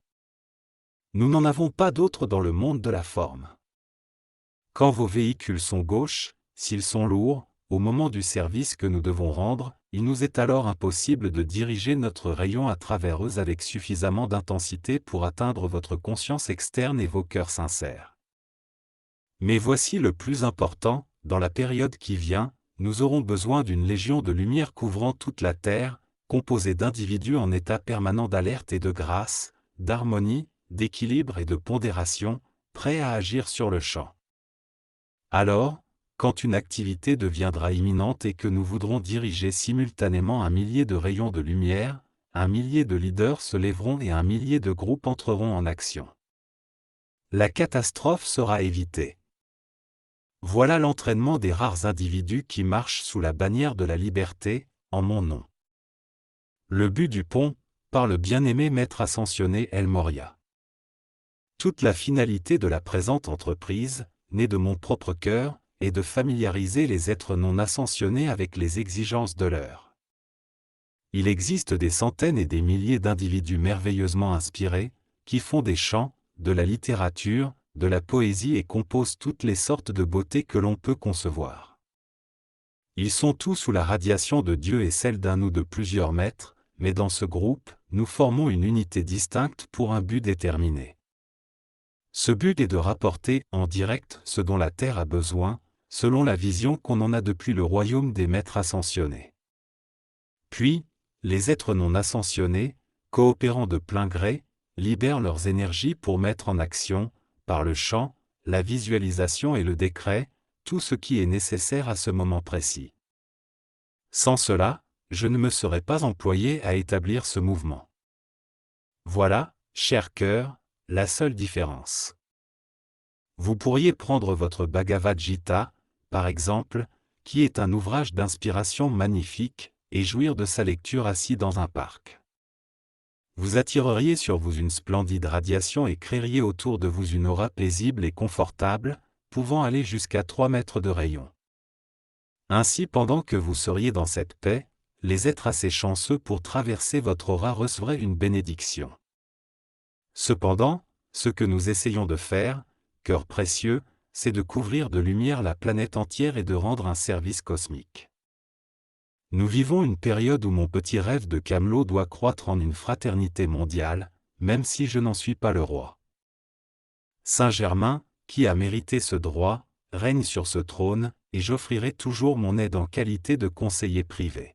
Nous n'en avons pas d'autres dans le monde de la forme. Quand vos véhicules sont gauches, s'ils sont lourds, au moment du service que nous devons rendre, il nous est alors impossible de diriger notre rayon à travers eux avec suffisamment d'intensité pour atteindre votre conscience externe et vos cœurs sincères. Mais voici le plus important, dans la période qui vient, nous aurons besoin d'une légion de lumière couvrant toute la Terre, composée d'individus en état permanent d'alerte et de grâce, d'harmonie, d'équilibre et de pondération, prêts à agir sur le champ. Alors, quand une activité deviendra imminente et que nous voudrons diriger simultanément 1 millier de rayons de lumière, 1 millier de leaders se lèveront et 1 millier de groupes entreront en action. La catastrophe sera évitée. Voilà l'entraînement des rares individus qui marchent sous la bannière de la liberté, en mon nom. Le but du pont, par le bien-aimé maître ascensionné El Morya. Toute la finalité de la présente entreprise, née de mon propre cœur, est de familiariser les êtres non ascensionnés avec les exigences de l'heure. Il existe des centaines et des milliers d'individus merveilleusement inspirés, qui font des chants, de la littérature, de la poésie et composent toutes les sortes de beautés que l'on peut concevoir. Ils sont tous sous la radiation de Dieu et celle d'un ou de plusieurs maîtres, mais dans ce groupe, nous formons une unité distincte pour un but déterminé. Ce but est de rapporter, en direct, ce dont la Terre a besoin, selon la vision qu'on en a depuis le royaume des maîtres ascensionnés. Puis, les êtres non ascensionnés, coopérant de plein gré, libèrent leurs énergies pour mettre en action, par le chant, la visualisation et le décret, tout ce qui est nécessaire à ce moment précis. Sans cela, je ne me serais pas employé à établir ce mouvement. Voilà, cher cœur, la seule différence. Vous pourriez prendre votre Bhagavad Gita, par exemple, qui est un ouvrage d'inspiration magnifique, et jouir de sa lecture assis dans un parc. Vous attireriez sur vous une splendide radiation et créeriez autour de vous une aura paisible et confortable, pouvant aller jusqu'à 3 mètres de rayon. Ainsi, pendant que vous seriez dans cette paix, les êtres assez chanceux pour traverser votre aura recevraient une bénédiction. Cependant, ce que nous essayons de faire, cœur précieux, c'est de couvrir de lumière la planète entière et de rendre un service cosmique. Nous vivons une période où mon petit rêve de Camelot doit croître en une fraternité mondiale, même si je n'en suis pas le roi. Saint-Germain, qui a mérité ce droit, règne sur ce trône, et j'offrirai toujours mon aide en qualité de conseiller privé.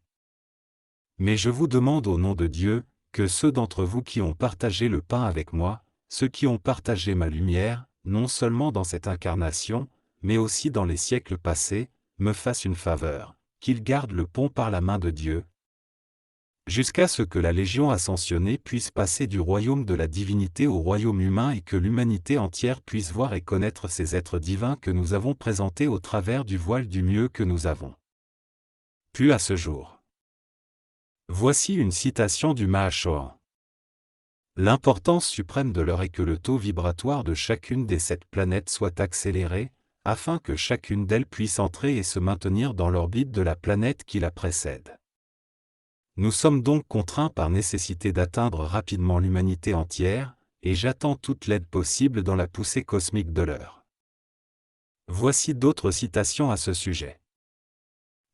Mais je vous demande au nom de Dieu, que ceux d'entre vous qui ont partagé le pain avec moi, ceux qui ont partagé ma lumière, non seulement dans cette incarnation, mais aussi dans les siècles passés, me fassent une faveur, qu'ils gardent le pont par la main de Dieu, jusqu'à ce que la Légion ascensionnée puisse passer du royaume de la divinité au royaume humain et que l'humanité entière puisse voir et connaître ces êtres divins que nous avons présentés au travers du voile du mieux que nous avons pu à ce jour. Voici une citation du Mahachohan. L'importance suprême de l'heure est que le taux vibratoire de chacune des 7 planètes soit accéléré, afin que chacune d'elles puisse entrer et se maintenir dans l'orbite de la planète qui la précède. Nous sommes donc contraints par nécessité d'atteindre rapidement l'humanité entière, et j'attends toute l'aide possible dans la poussée cosmique de l'heure. Voici d'autres citations à ce sujet.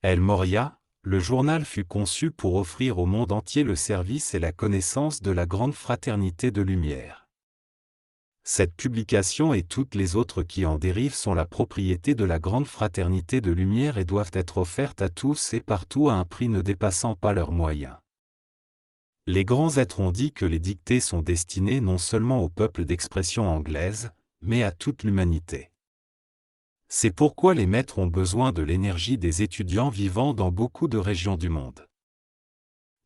El Morya, le journal fut conçu pour offrir au monde entier le service et la connaissance de la grande fraternité de lumière. Cette publication et toutes les autres qui en dérivent sont la propriété de la grande fraternité de lumière et doivent être offertes à tous et partout à un prix ne dépassant pas leurs moyens. Les grands êtres ont dit que les dictées sont destinées non seulement au peuple d'expression anglaise, mais à toute l'humanité. C'est pourquoi les maîtres ont besoin de l'énergie des étudiants vivant dans beaucoup de régions du monde.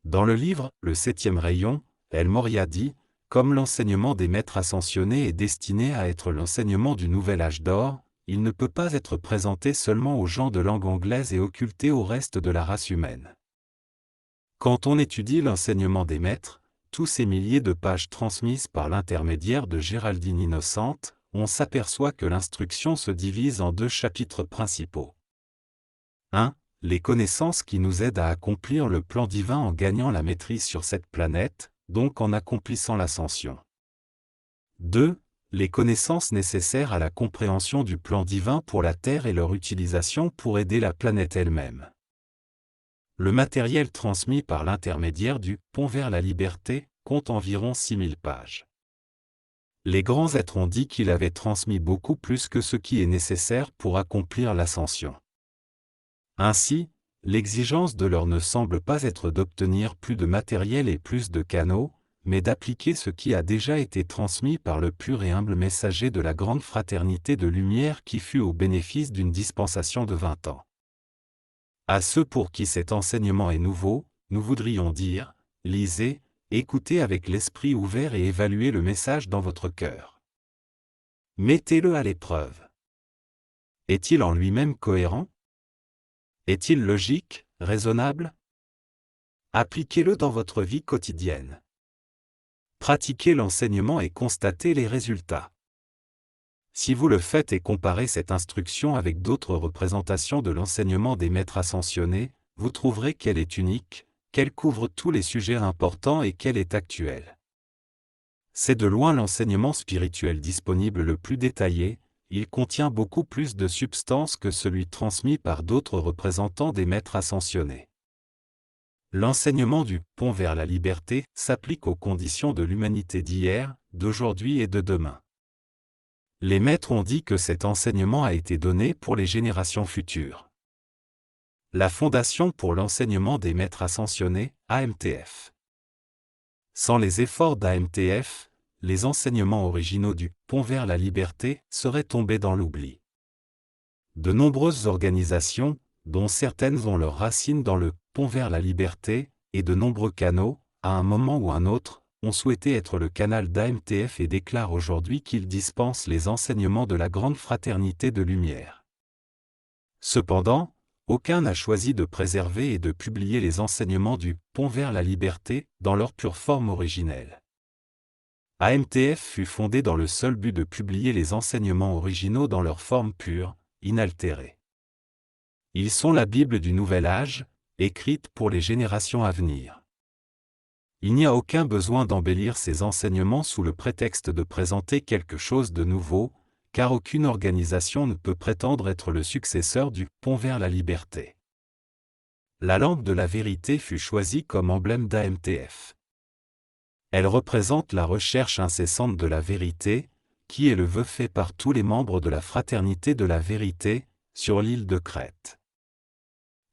Dans le livre « Le 7e rayon », El Morya dit, comme l'enseignement des maîtres ascensionnés est destiné à être l'enseignement du nouvel âge d'or, il ne peut pas être présenté seulement aux gens de langue anglaise et occulté au reste de la race humaine. Quand on étudie l'enseignement des maîtres, tous ces milliers de pages transmises par l'intermédiaire de Géraldine Innocente, on s'aperçoit que l'instruction se divise en 2 chapitres principaux. 1. Les connaissances qui nous aident à accomplir le plan divin en gagnant la maîtrise sur cette planète, donc en accomplissant l'ascension. 2. Les connaissances nécessaires à la compréhension du plan divin pour la Terre et leur utilisation pour aider la planète elle-même. Le matériel transmis par l'intermédiaire du « Pont vers la liberté » compte environ 6000 pages. Les grands êtres ont dit qu'il avait transmis beaucoup plus que ce qui est nécessaire pour accomplir l'ascension. Ainsi, l'exigence de l'heure ne semble pas être d'obtenir plus de matériel et plus de canaux, mais d'appliquer ce qui a déjà été transmis par le pur et humble messager de la grande fraternité de lumière qui fut au bénéfice d'une dispensation de 20 ans. À ceux pour qui cet enseignement est nouveau, nous voudrions dire, lisez, écoutez avec l'esprit ouvert et évaluez le message dans votre cœur. Mettez-le à l'épreuve. Est-il en lui-même cohérent? Est-il logique, raisonnable? Appliquez-le dans votre vie quotidienne. Pratiquez l'enseignement et constatez les résultats. Si vous le faites et comparez cette instruction avec d'autres représentations de l'enseignement des maîtres ascensionnés, vous trouverez qu'elle est unique, qu'elle couvre tous les sujets importants et qu'elle est actuelle. C'est de loin l'enseignement spirituel disponible le plus détaillé, il contient beaucoup plus de substance que celui transmis par d'autres représentants des maîtres ascensionnés. L'enseignement du « pont vers la liberté » s'applique aux conditions de l'humanité d'hier, d'aujourd'hui et de demain. Les maîtres ont dit que cet enseignement a été donné pour les générations futures. La Fondation pour l'enseignement des maîtres ascensionnés, AMTF. Sans les efforts d'AMTF, les enseignements originaux du « pont vers la liberté » seraient tombés dans l'oubli. De nombreuses organisations, dont certaines ont leurs racines dans le « pont vers la liberté » et de nombreux canaux, à un moment ou un autre, ont souhaité être le canal d'AMTF et déclarent aujourd'hui qu'ils dispensent les enseignements de la grande fraternité de lumière. Cependant, aucun n'a choisi de préserver et de publier les enseignements du « pont vers la liberté » dans leur pure forme originelle. AMTF fut fondé dans le seul but de publier les enseignements originaux dans leur forme pure, inaltérée. Ils sont la Bible du Nouvel Âge, écrite pour les générations à venir. Il n'y a aucun besoin d'embellir ces enseignements sous le prétexte de présenter quelque chose de nouveau, car aucune organisation ne peut prétendre être le successeur du « pont vers la liberté ». La lampe de la vérité fut choisie comme emblème d'AMTF. Elle représente la recherche incessante de la vérité, qui est le vœu fait par tous les membres de la Fraternité de la Vérité, sur l'île de Crète.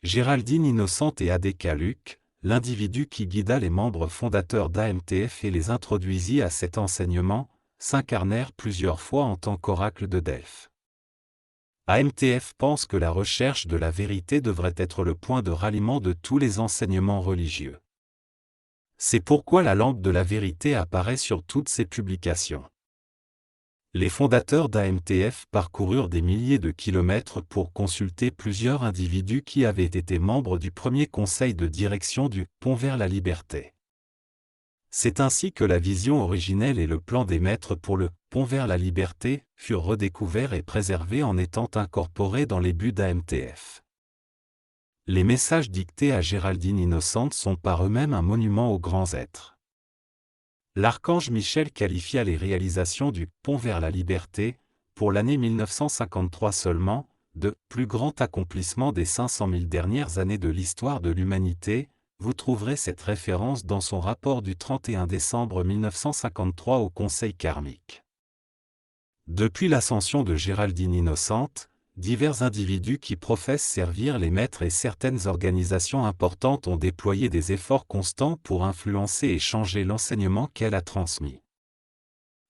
Géraldine Innocente et Adeka Luc, l'individu qui guida les membres fondateurs d'AMTF et les introduisit à cet enseignement, s'incarnèrent plusieurs fois en tant qu'oracle de Delphes. AMTF pense que la recherche de la vérité devrait être le point de ralliement de tous les enseignements religieux. C'est pourquoi la lampe de la vérité apparaît sur toutes ses publications. Les fondateurs d'AMTF parcoururent des milliers de kilomètres pour consulter plusieurs individus qui avaient été membres du premier conseil de direction du « Pont vers la liberté ». C'est ainsi que la vision originelle et le plan des maîtres pour le « Pont vers la liberté » furent redécouverts et préservés en étant incorporés dans les buts d'AMTF. Les messages dictés à Géraldine Innocente sont par eux-mêmes un monument aux grands êtres. L'archange Michel qualifia les réalisations du « Pont vers la liberté » pour l'année 1953 seulement, de « plus grand accomplissement des 500 000 dernières années de l'histoire de l'humanité ». Vous trouverez cette référence dans son rapport du 31 décembre 1953 au Conseil karmique. Depuis l'ascension de Géraldine Innocente, divers individus qui professent servir les maîtres et certaines organisations importantes ont déployé des efforts constants pour influencer et changer l'enseignement qu'elle a transmis.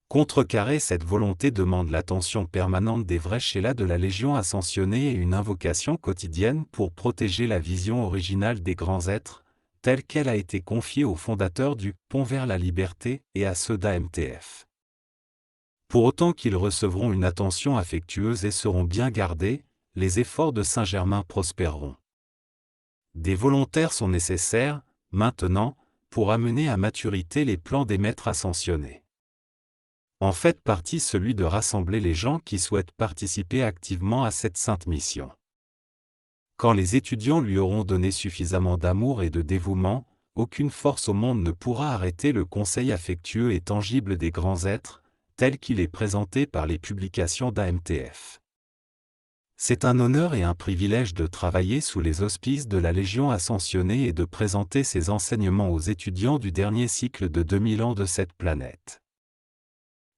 Contrecarrer cette volonté demande l'attention permanente des vrais chélats de la Légion ascensionnée et une invocation quotidienne pour protéger la vision originale des grands êtres, telle qu'elle a été confiée aux fondateurs du « Pont vers la liberté » et à ceux d'AMTF. Pour autant qu'ils recevront une attention affectueuse et seront bien gardés, les efforts de Saint-Germain prospéreront. Des volontaires sont nécessaires, maintenant, pour amener à maturité les plans des maîtres ascensionnés. En fait partie celui de rassembler les gens qui souhaitent participer activement à cette sainte mission. Quand les étudiants lui auront donné suffisamment d'amour et de dévouement, aucune force au monde ne pourra arrêter le conseil affectueux et tangible des grands êtres, tel qu'il est présenté par les publications d'AMTF. C'est un honneur et un privilège de travailler sous les auspices de la Légion ascensionnée et de présenter ces enseignements aux étudiants du dernier cycle de 2000 ans de cette planète.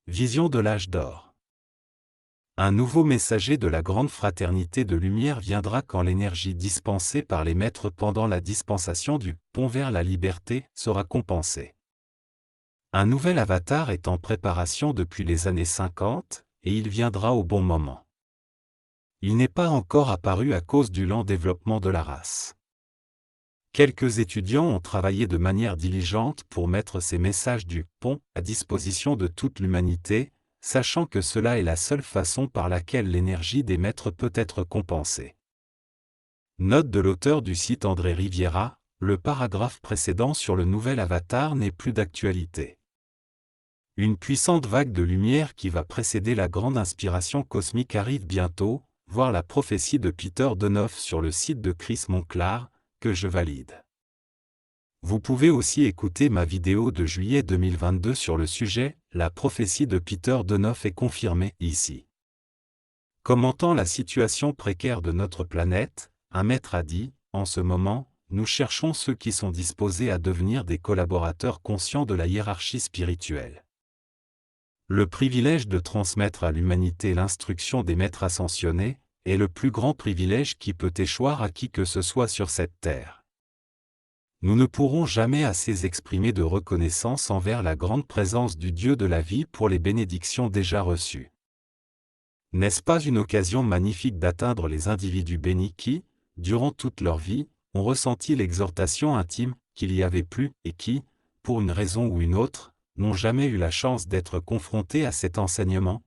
Vision de l'âge d'or. Un nouveau messager de la grande fraternité de lumière viendra quand l'énergie dispensée par les maîtres pendant la dispensation du « Pont vers la liberté » sera compensée. Un nouvel avatar est en préparation depuis les années 50, et il viendra au bon moment. Il n'est pas encore apparu à cause du lent développement de la race. Quelques étudiants ont travaillé de manière diligente pour mettre ces messages du pont à disposition de toute l'humanité, sachant que cela est la seule façon par laquelle l'énergie des maîtres peut être compensée. Note de l'auteur du site André Riviera, le paragraphe précédent sur le nouvel avatar n'est plus d'actualité. Une puissante vague de lumière qui va précéder la grande inspiration cosmique arrive bientôt, voir la prophétie de Peter Donoff sur le site de Chris Monclar, que je valide. Vous pouvez aussi écouter ma vidéo de juillet 2022 sur le sujet « La prophétie de Peter Donoff est confirmée » ici. Commentant la situation précaire de notre planète, un maître a dit « En ce moment, nous cherchons ceux qui sont disposés à devenir des collaborateurs conscients de la hiérarchie spirituelle. » Le privilège de transmettre à l'humanité l'instruction des maîtres ascensionnés est le plus grand privilège qui peut échoir à qui que ce soit sur cette terre. Nous ne pourrons jamais assez exprimer de reconnaissance envers la grande présence du Dieu de la vie pour les bénédictions déjà reçues. N'est-ce pas une occasion magnifique d'atteindre les individus bénis qui, durant toute leur vie, ont ressenti l'exhortation intime qu'il y avait plus et qui, pour une raison ou une autre, n'ont jamais eu la chance d'être confrontés à cet enseignement?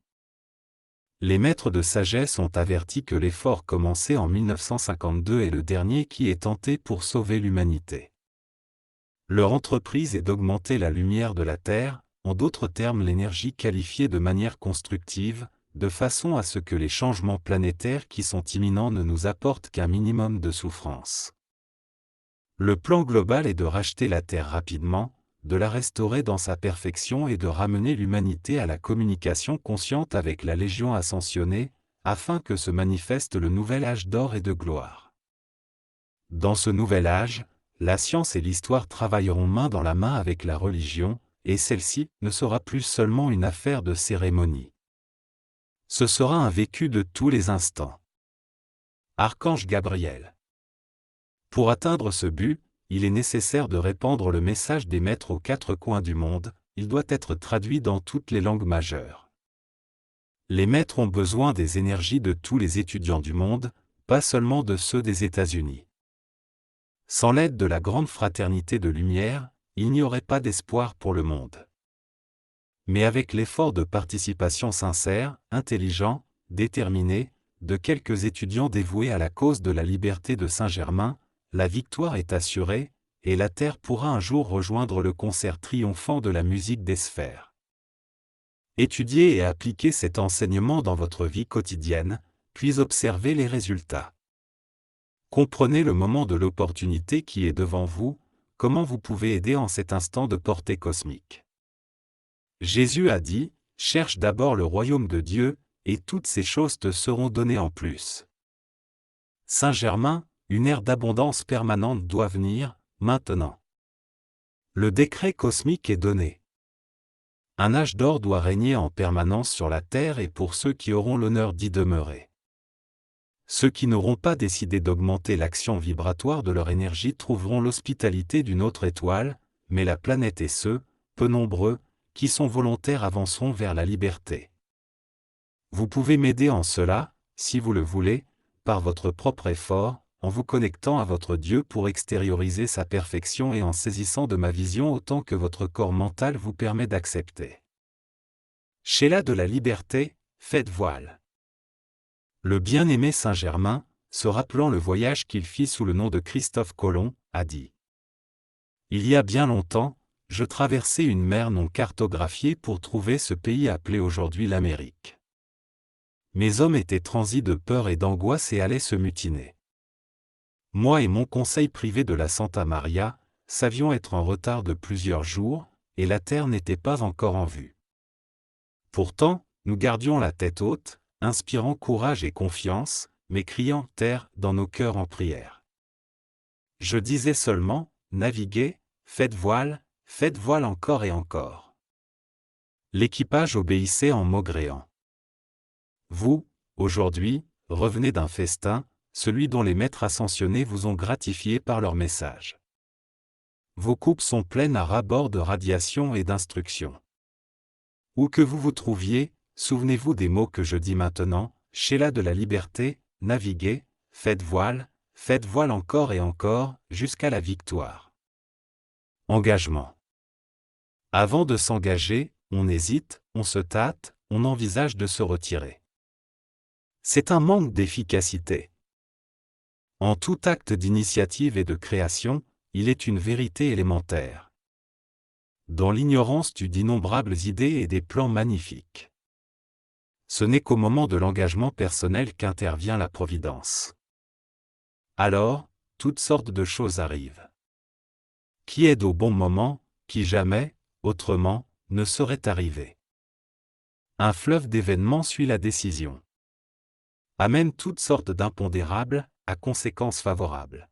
Les maîtres de sagesse ont averti que l'effort commencé en 1952 est le dernier qui est tenté pour sauver l'humanité. Leur entreprise est d'augmenter la lumière de la Terre, en d'autres termes l'énergie qualifiée de manière constructive, de façon à ce que les changements planétaires qui sont imminents ne nous apportent qu'un minimum de souffrance. Le plan global est de racheter la Terre rapidement, de la restaurer dans sa perfection et de ramener l'humanité à la communication consciente avec la Légion ascensionnée, afin que se manifeste le nouvel âge d'or et de gloire. Dans ce nouvel âge, la science et l'histoire travailleront main dans la main avec la religion, et celle-ci ne sera plus seulement une affaire de cérémonie. Ce sera un vécu de tous les instants. Archange Gabriel. Pour atteindre ce but, il est nécessaire de répandre le message des maîtres aux quatre coins du monde, il doit être traduit dans toutes les langues majeures. Les maîtres ont besoin des énergies de tous les étudiants du monde, pas seulement de ceux des États-Unis. Sans l'aide de la grande fraternité de lumière, il n'y aurait pas d'espoir pour le monde. Mais avec l'effort de participation sincère, intelligent, déterminé, de quelques étudiants dévoués à la cause de la liberté de Saint-Germain, la victoire est assurée, et la Terre pourra un jour rejoindre le concert triomphant de la musique des sphères. Étudiez et appliquez cet enseignement dans votre vie quotidienne, puis observez les résultats. Comprenez le moment de l'opportunité qui est devant vous, comment vous pouvez aider en cet instant de portée cosmique. Jésus a dit, « Cherche d'abord le royaume de Dieu, et toutes ces choses te seront données en plus. » Saint-Germain, une ère d'abondance permanente doit venir, maintenant. Le décret cosmique est donné. Un âge d'or doit régner en permanence sur la Terre et pour ceux qui auront l'honneur d'y demeurer. Ceux qui n'auront pas décidé d'augmenter l'action vibratoire de leur énergie trouveront l'hospitalité d'une autre étoile, mais la planète et ceux, peu nombreux, qui sont volontaires avanceront vers la liberté. Vous pouvez m'aider en cela, si vous le voulez, par votre propre effort, en vous connectant à votre Dieu pour extérioriser sa perfection et en saisissant de ma vision autant que votre corps mental vous permet d'accepter. Sheila de la liberté, faites voile. Le bien-aimé Saint-Germain, se rappelant le voyage qu'il fit sous le nom de Christophe Colomb, a dit « Il y a bien longtemps, je traversais une mer non cartographiée pour trouver ce pays appelé aujourd'hui l'Amérique. Mes hommes étaient transis de peur et d'angoisse et allaient se mutiner. Moi et mon conseil privé de la Santa Maria, savions être en retard de plusieurs jours, et la terre n'était pas encore en vue. Pourtant, nous gardions la tête haute, inspirant courage et confiance, mais criant « terre » dans nos cœurs en prière. Je disais seulement, naviguez, faites voile encore et encore. L'équipage obéissait en maugréant. Vous, aujourd'hui, revenez d'un festin, celui dont les maîtres ascensionnés vous ont gratifié par leur message. Vos coupes sont pleines à ras-bord de radiation et d'instructions. Où que vous vous trouviez, souvenez-vous des mots que je dis maintenant, Sheila de la liberté, naviguez, faites voile encore et encore, jusqu'à la victoire. Engagement. Avant de s'engager, on hésite, on se tâte, on envisage de se retirer. C'est un manque d'efficacité. En tout acte d'initiative et de création, il est une vérité élémentaire. Dans l'ignorance tu d'innombrables idées et des plans magnifiques. Ce n'est qu'au moment de l'engagement personnel qu'intervient la providence. Alors, toutes sortes de choses arrivent. Qui aide au bon moment, qui jamais, autrement, ne serait arrivé. Un fleuve d'événements suit la décision. Amène toutes sortes d'impondérables, à conséquences favorables.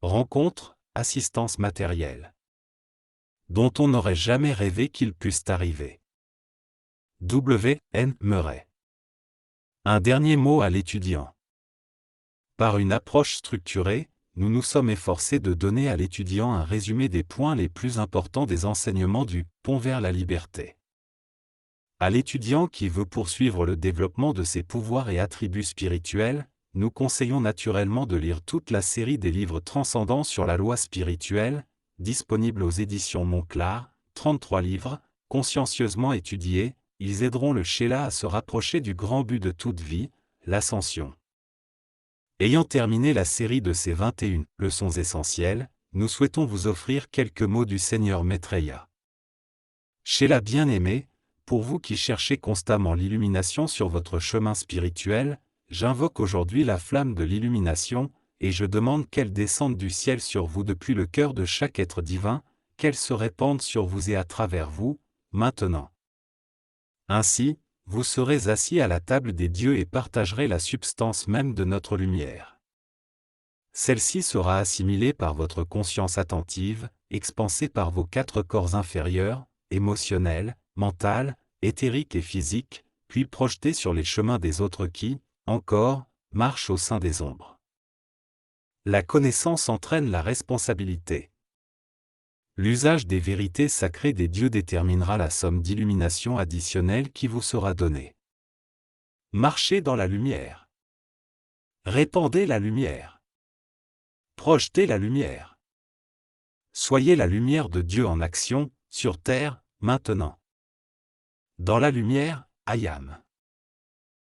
Rencontres, assistance matérielle. Dont on n'aurait jamais rêvé qu'ils puissent arriver. W. N. Murray. Un dernier mot à l'étudiant. Par une approche structurée, nous nous sommes efforcés de donner à l'étudiant un résumé des points les plus importants des enseignements du Pont vers la liberté. À l'étudiant qui veut poursuivre le développement de ses pouvoirs et attributs spirituels, nous conseillons naturellement de lire toute la série des livres transcendants sur la loi spirituelle, disponible aux éditions Montclar, 33 livres, consciencieusement étudiés, ils aideront le Sheila à se rapprocher du grand but de toute vie, l'ascension. Ayant terminé la série de ces 21 leçons essentielles, nous souhaitons vous offrir quelques mots du Seigneur Maitreya. Sheila bien-aimé, pour vous qui cherchez constamment l'illumination sur votre chemin spirituel, j'invoque aujourd'hui la flamme de l'illumination, et je demande qu'elle descende du ciel sur vous depuis le cœur de chaque être divin, qu'elle se répande sur vous et à travers vous, maintenant. Ainsi, vous serez assis à la table des dieux et partagerez la substance même de notre lumière. Celle-ci sera assimilée par votre conscience attentive, expansée par vos 4 corps inférieurs, émotionnel, mental, éthérique et physique, puis projetée sur les chemins des autres qui, encore, marchent au sein des ombres. La connaissance entraîne la responsabilité. L'usage des vérités sacrées des dieux déterminera la somme d'illumination additionnelle qui vous sera donnée. Marchez dans la lumière. Répandez la lumière. Projetez la lumière. Soyez la lumière de Dieu en action, sur terre, maintenant. Dans la lumière, I am.